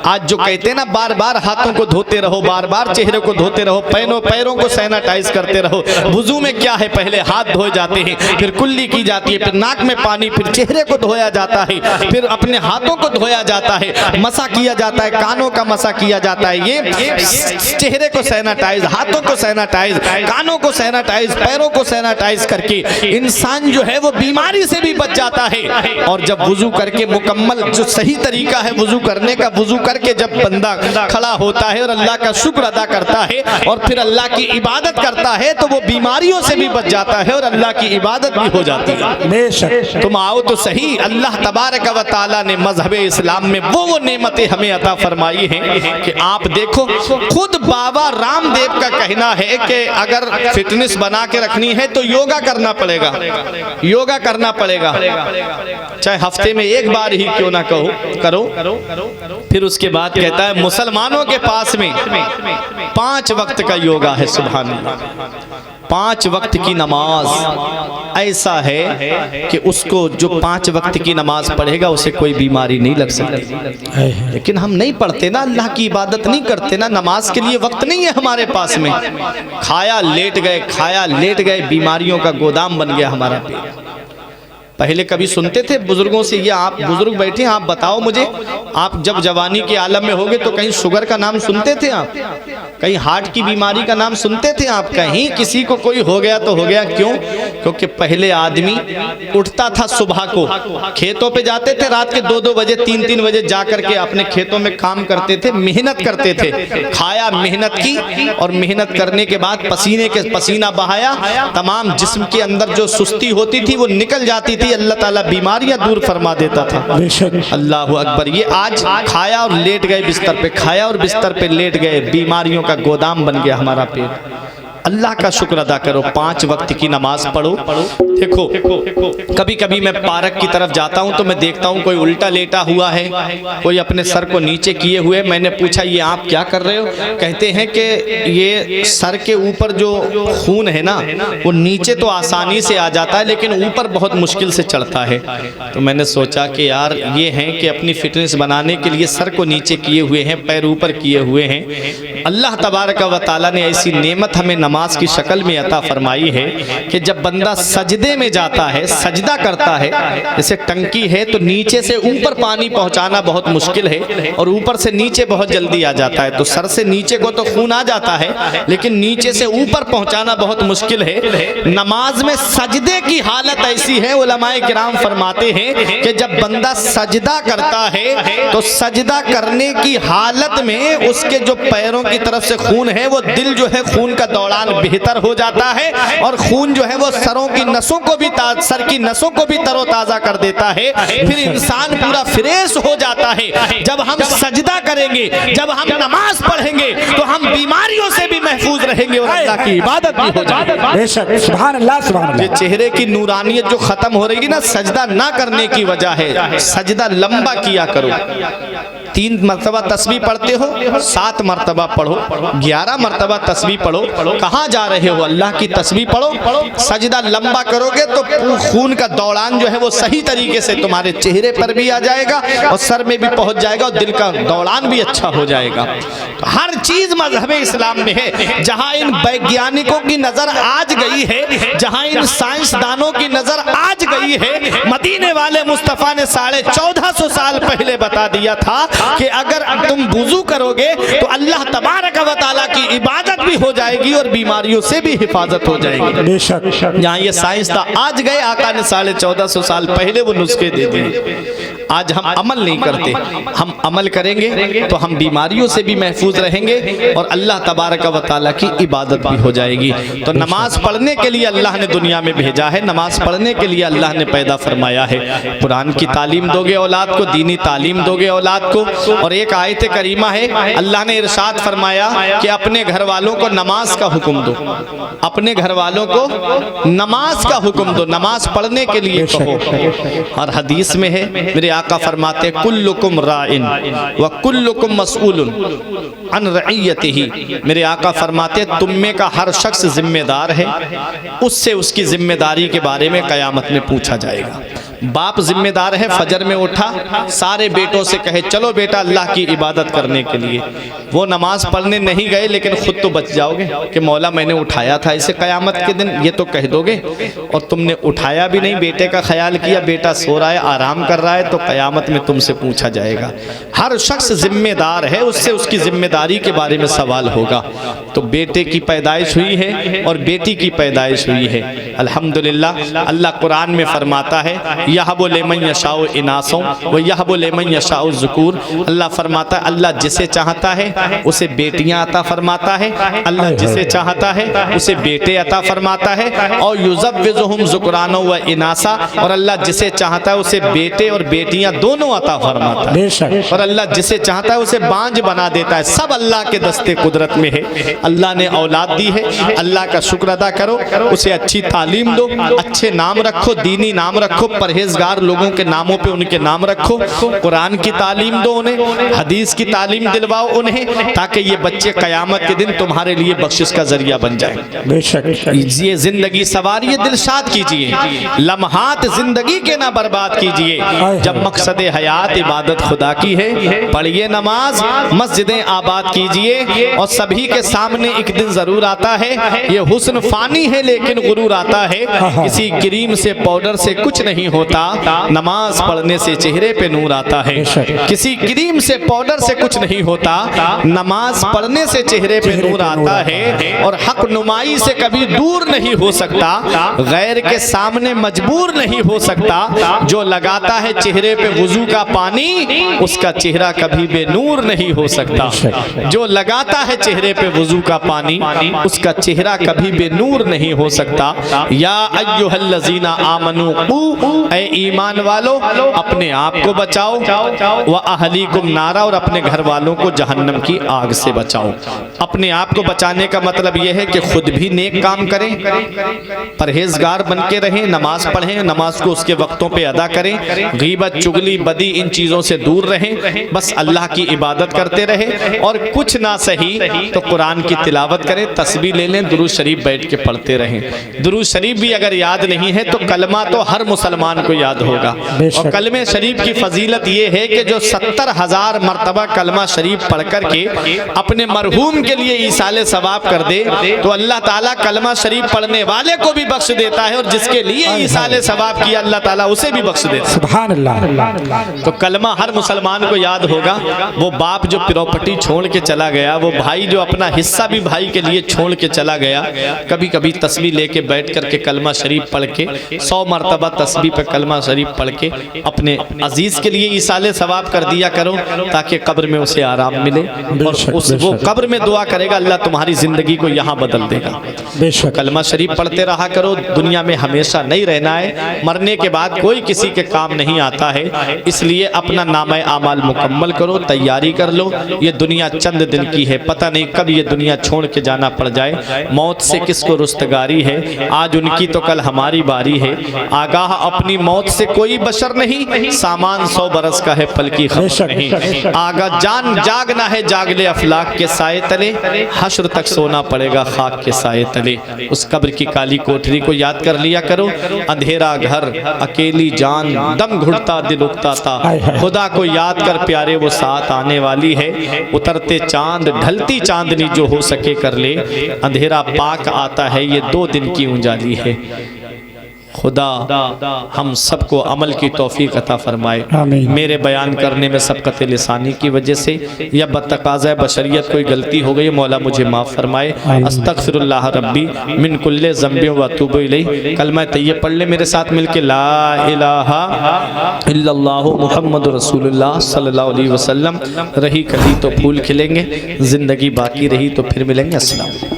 आज जो कहते हैं ना बार बार हाथों को धोते रहो, बार बार चेहरे को धोते रहो, पैरों को सैनिटाइज करते रहो, वुजू में क्या है, पहले हाथ धोए जाते हैं, फिर कुल्ली की जाती है, फिर नाक में पानी, फिर चेहरे को धोया जाता है, फिर अपने हाथों को धोया जाता है, मसा किया जाता है, कानों का मसा किया जाता है। ये चेहरे को सैनिटाइज, हाथों को सैनिटाइज, कानों को सैनिटाइज, पैरों को सैनिटाइज करके इंसान जो है वो बीमारी से भी बच जाता है। और जब वुजू करके मुकम्मल, जो सही तरीका है वुजू करने का, वुजू करके जब बंदा खड़ा होता है और अल्लाह का शुक्र अदा करता है और फिर अल्लाह की इबादत करता है, तो वो बीमारियों से भी बच जाता है और अल्लाह की इबादत भी हो जाती है। बेशक तुम आओ तो सही, अल्लाह तबारक व तआला ने मजहब इस्लाम में वो नेमतें हमें अता फरमाई हैं कि आप देखो, खुद बाबा रामदेव का कहना है कि अगर फिटनेस बना के रखनी है तो योगा करना पड़ेगा, योगा करना पड़ेगा, चाहे हफ्ते में एक बार ही क्यों ना करो। फिर उसके बाद कहता है मुसलमानों के पास में 5 वक्त का योगा है। सुभान अल्लाह, 5 वक्त की नमाज ऐसा है कि उसको जो 5 वक्त की नमाज पढ़ेगा उसे कोई बीमारी नहीं लग सकती। लेकिन हम नहीं पढ़ते ना, अल्लाह की इबादत नहीं करते ना, नमाज के लिए वक्त नहीं है हमारे पास में। खाया लेट गए, खाया लेट गए, बीमारियों का गोदाम बन गया हमारा पेट। पहले कभी सुनते थे बुजुर्गों से, ये आप बुजुर्ग बैठे हैं, आप बताओ मुझे, आप जब जवानी के आलम में होगे तो कहीं शुगर का नाम सुनते थे आप, कहीं हार्ट की बीमारी का नाम सुनते थे आप, कहीं किसी को कोई हो गया तो हो गया। क्यों? क्योंकि पहले आदमी उठता था सुबह को, खेतों पे जाते थे, रात के 2-2 बजे 3-3 बजे जा करके अपने खेतों में काम करते थे, मेहनत करते थे, खाया, मेहनत की, और मेहनत करने के बाद पसीना बहाया, तमाम जिस्म के अंदर जो सुस्ती होती थी वो निकल जाती थी, अल्लाह ताला बीमारियां दूर फरमा देता था। अल्लाह अकबर। ये आज खाया और लेट गए बिस्तर पे, खाया और बिस्तर पे लेट गए, बीमारियों का गोदाम बन गया हमारा पेट। अल्लाह का शुक्र अदा करो, 5 वक्त की नमाज पढ़ो। देखो कभी कभी मैं पार्क की तरफ जाता हूं तो मैं देखता हूं कोई उल्टा लेटा हुआ है, कोई अपने सर को नीचे किए हुए। मैंने पूछा ये आप क्या कर रहे हो? कहते हैं कि ये सर के ऊपर जो खून है ना वो नीचे तो आसानी से आ जाता है लेकिन ऊपर बहुत मुश्किल से चढ़ता है। तो मैंने सोचा कि यार ये हैं कि अपनी फिटनेस बनाने के लिए सर को नीचे किए हुए हैं, पैर ऊपर किए हुए हैं। अल्लाह तबारक व तआला ने ऐसी नेमत हमें नमाज की शक्ल में अता फरमाई है कि जब बंदा सजदे में जाता है, सजदा करता है, जैसे टंकी है तो नीचे से ऊपर पानी पहुंचाना बहुत मुश्किल है और ऊपर से नीचे बहुत जल्दी आ जाता है। तो सर से नीचे को तो खून आ जाता है लेकिन नीचे से ऊपर पहुंचाना बहुत मुश्किल है। नमाज में सजदे की हालत ऐसी है, उलमाए किराम फरमाते हैं कि जब बंदा सजदा करता है तो सजदा करने की हालत में उसके जो पैरों की तरफ से खून है वो दिल जो है खून का दौड़ान बेहतर हो जाता है और खून जो है वो सरों की नसों को भी, सर की नसों को भी तरोताजा कर देता है। फिर इंसान पूरा फ्रेश हो जाता है। जब हम सजदा करेंगे, जब हम नमाज पढ़ेंगे तो हम बीमारियों से भी महफूज रहेंगे और अल्लाह की इबादत भी हो जाएगी। बेशक, सुभान अल्लाह, सुभान अल्लाह। ये चेहरे की नूरानियत जो खत्म हो रही है ना, सजदा ना करने की वजह है। सजदा लंबा किया करो। 3 मरतबा तस्बीह पढ़ते हो, 7 मरतबा पढ़ो, 11 मरतबा तस्बीह पढ़ो। कहाँ जा रहे हो? अल्लाह की तस्बीह पढ़ो। सजदा लंबा करोगे तो खून का दौड़ान जो है वो सही तरीके से तुम्हारे चेहरे पर भी आ जाएगा और सर में भी पहुंच जाएगा और दिल का दौड़ान भी अच्छा हो जाएगा। हर चीज मजहब इस्लाम में है। जहां इन वैज्ञानिकों की नजर आज गई है, जहां इन साइंसदानों की नजर आज गई है, मदीने वाले मुस्तफा ने 1450 साल पहले बता दिया था कि अगर तुम वुजू करोगे तो अल्लाह तबारक व तआला की इबादत भी हो जाएगी और बीमारियों से भी हिफाजत हो जाएगी। बेशक, यहाँ ये साइंसदान आज गए, आका ने 1450 साल पहले वो नुस्खे दे दिए। आज हम अमल नहीं करते। हम अमल करेंगे तो हम बीमारियों से भी महफूज रहेंगे और अल्लाह तबारक व तआला की इबादत भी हो जाएगी। तो नमाज पढ़ने के लिए अल्लाह ने दुनिया में भेजा है, नमाज पढ़ने के लिए अल्लाह ने पैदा फरमाया है। कुरान की तालीम दोगे औलाद को, दीनी तालीम दोगे औलाद को। और एक आयत करीमा है, अल्लाह ने इरशाद फरमाया कि अपने घर वालों को नमाज का हुक्म दो, अपने घर वालों को नमाज का हुक्म दो, नमाज पढ़ने के लिए कहो। और हदीस में है, मेरे आका फरमाते कुल्लुकुम राइन व कुल्लुकुम मसऊलुन अन रइयतिही। मेरे आका फरमाते तुम में का हर शख्स जिम्मेदार है, उससे उसकी जिम्मेदारी के बारे में क़यामत में पूछा जाएगा। बाप जिम्मेदार है, फजर में उठा, सारे बेटों से कहे चलो बेटा अल्लाह की इबादत करने के लिए, वो नमाज पढ़ने नहीं गए लेकिन खुद तो बच जाओगे कि मौला मैंने उठाया था इसे क़यामत के दिन, ये तो कह दोगे। और तुमने उठाया भी नहीं, बेटे का ख्याल किया, बेटा सो रहा है आराम कर रहा है, तो क़यामत में तुमसे पूछा जाएगा। हर शख्स जिम्मेदार है, उससे उसकी जिम्मेदारी के बारे में सवाल होगा। तो बेटे की पैदाइश हुई है और बेटी की पैदाइश हुई है, अल्हम्दुलिल्लाह। अल्लाह कुरान में फरमाता है यहबु लिमन यशाउ इनासों व यहबु लिमन यशाउ ज़ुकूर। अल्लाह फरमाता है अल्लाह जिसे चाहता है उसे बेटियां अता फरमाता है, अल्लाह जिसे चाहता है उसे बेटे अता फरमाता है। और युज़व्विजुहुम ज़ुकरानो व इनासा, और अल्लाह जिसे चाहता है उसे बेटे और बेटियां दोनों अता फरमाता है। और अल्लाह जिसे चाहता है उसे बांझ बना देता है। सब अल्लाह के दस्ते कुदरत में है। अल्लाह ने औलाद दी है, अल्लाह का शुक्र अदा करो, उसे अच्छी तालीम दो, अच्छे नाम रखो, दीनी नाम रखो, परहेजगार लोगों के नामों पे उनके नाम रखो, कुरान की तालीम दो उन्हें, हदीस की तालीम दिलवाओ उन्हें, ताकि ये बच्चे क़यामत के दिन तुम्हारे लिए बख्शिश का जरिया बन जाए। ये जिंदगी सवारिए, दिलशाद कीजिए, लम्हात जिंदगी के ना बर्बाद कीजिए। जब मकसद हयात इबादत खुदा की है, पढ़िए नमाज, मस्जिदें आबाद कीजिए। और सभी के सामने एक दिन जरूर आता है, ये हुस्न फानी है लेकिन गुरूर आता है। किसी क्रीम से पाउडर से कुछ नहीं होता, नमाज पढ़ने से चेहरे पे नूर आता है। किसी क्रीम से पाउडर से कुछ नहीं होता, नमाज पढ़ने से चेहरे पे नूर आता है। और हक नुमाई से कभी दूर नहीं हो सकता, गैर के सामने मजबूर नहीं हो सकता। जो लगाता है चेहरे पे वुजू का पानी, उसका चेहरा कभी बेनूर नहीं हो सकता। जो लगाता है चेहरे पे वुजू का पानी, उसका चेहरा कभी बेनूर नहीं हो सकता। या अय्युहल्लज़ीना आमनू क़ू, ऐ ईमान वालो अपने आप को बचाओ, व अहलीकुम नारा, और अपने घर वालों को जहन्नम की आग से बचाओ। अपने आप को बचाने का मतलब यह है कि खुद भी नेक काम करें, परहेजगार बन के रहें, नमाज पढ़ें, नमाज को उसके वक्तों पे अदा करें, गीबत चुगली बदी इन चीज़ों से दूर रहें, बस अल्लाह की इबादत करते रहें। और कुछ ना सही तो कुरान की तिलावत करें, तस्बीह ले लें, दुरूद शरीफ बैठ के पढ़ते रहें। दुरूद शरीफ भी अगर याद नहीं है तो कलमा तो हर मुसलमान को याद होगा। और कलमे शरीफ की फजीलत ये है कि जो 70,000 मरतबा कलमा शरीफ पढ़ कर के अपने मरहूम के लिए ईसाले सवाब कर दे, तो अल्लाह ताला कलमा शरीफ पढ़ने वाले को भी बख्श देता है, और जिसके लिए ईसाले सवाब किया अल्लाह ताला उसे भी बख्श देता है। सुभान अल्लाह। तो कलमा हर मुसलमान को याद होगा। वो बाप जो प्रॉपर्टी छोड़ के चला गया, वो भाई जो अपना हिस्सा भी भाई के लिए छोड़ के चला गया, कभी कभी तस्बीह लेके बैठ करके कलमा शरीफ पढ़ के 100 मरतबा तस्बीह पे कलमा शरीफ पढ़ के अपने अजीज के लिए ईसाले सवाब कर दिया करो, ताकि कब्र में उसे आराम मिले। और वो कब्र में दुआ करेगा अल्लाह तुम्हारी जिंदगी को यहाँ बदल देगा। कलमा शरीफ पढ़ते रहा करो। दुनिया में हमेशा नहीं रहना है, मरने के बाद कोई किसी के काम नहीं आता है, इसलिए अपना नामे आमाल मुकम्मल करो, तैयारी कर लो। ये दुनिया चंद दिन की है, पता नहीं कब ये दुनिया छोड़ के जाना पड़ जाए। मौत से किसको रुस्तगारी है, आज उनकी तो कल हमारी बारी है। आगाह अपनी मौत से कोई बशर नहीं, सामान 100 बरस का है पल की खबर नहीं। आगा जान जागना है जागले अफलाक के साए तले, हश्र तक सोना पड़ेगा खाक के साए तले। उस कब्र की काली कोठरी को याद कर लिया करो। अंधेरा घर, अकेली जान, दम घुटता दिल उगता था, खुदा को याद कर प्यारे वो साथ आने वाली है। उतरते चांद ढलती चांदनी जो हो सके कर ले, अंधेरा पाक आता है ये 2 दिन की उजाली है। खुदा हम सबको अमल की तौफीक अता फरमाए। मेरे बयान करने में सबकत लिसानी की वजह से या बतकाज़ा बशरियत कोई गलती हो गई, मौला मुझे माफ़ फरमाए। अस्तगफिरुल्लाह रब्बी मिन कुल्ले ज़ंबि व अतूबु इलैह। कलमा तैयब पढ़ ले मेरे साथ मिलके, ला इलाहा इल्लल्लाहु मुहम्मदुर रसूलुल्लाह सल्लल्लाहु अलैहि वसल्लम। रही कली तो फूल खिलेंगे, ज़िंदगी बाकी रही तो फिर मिलेंगे। अस्सलाम।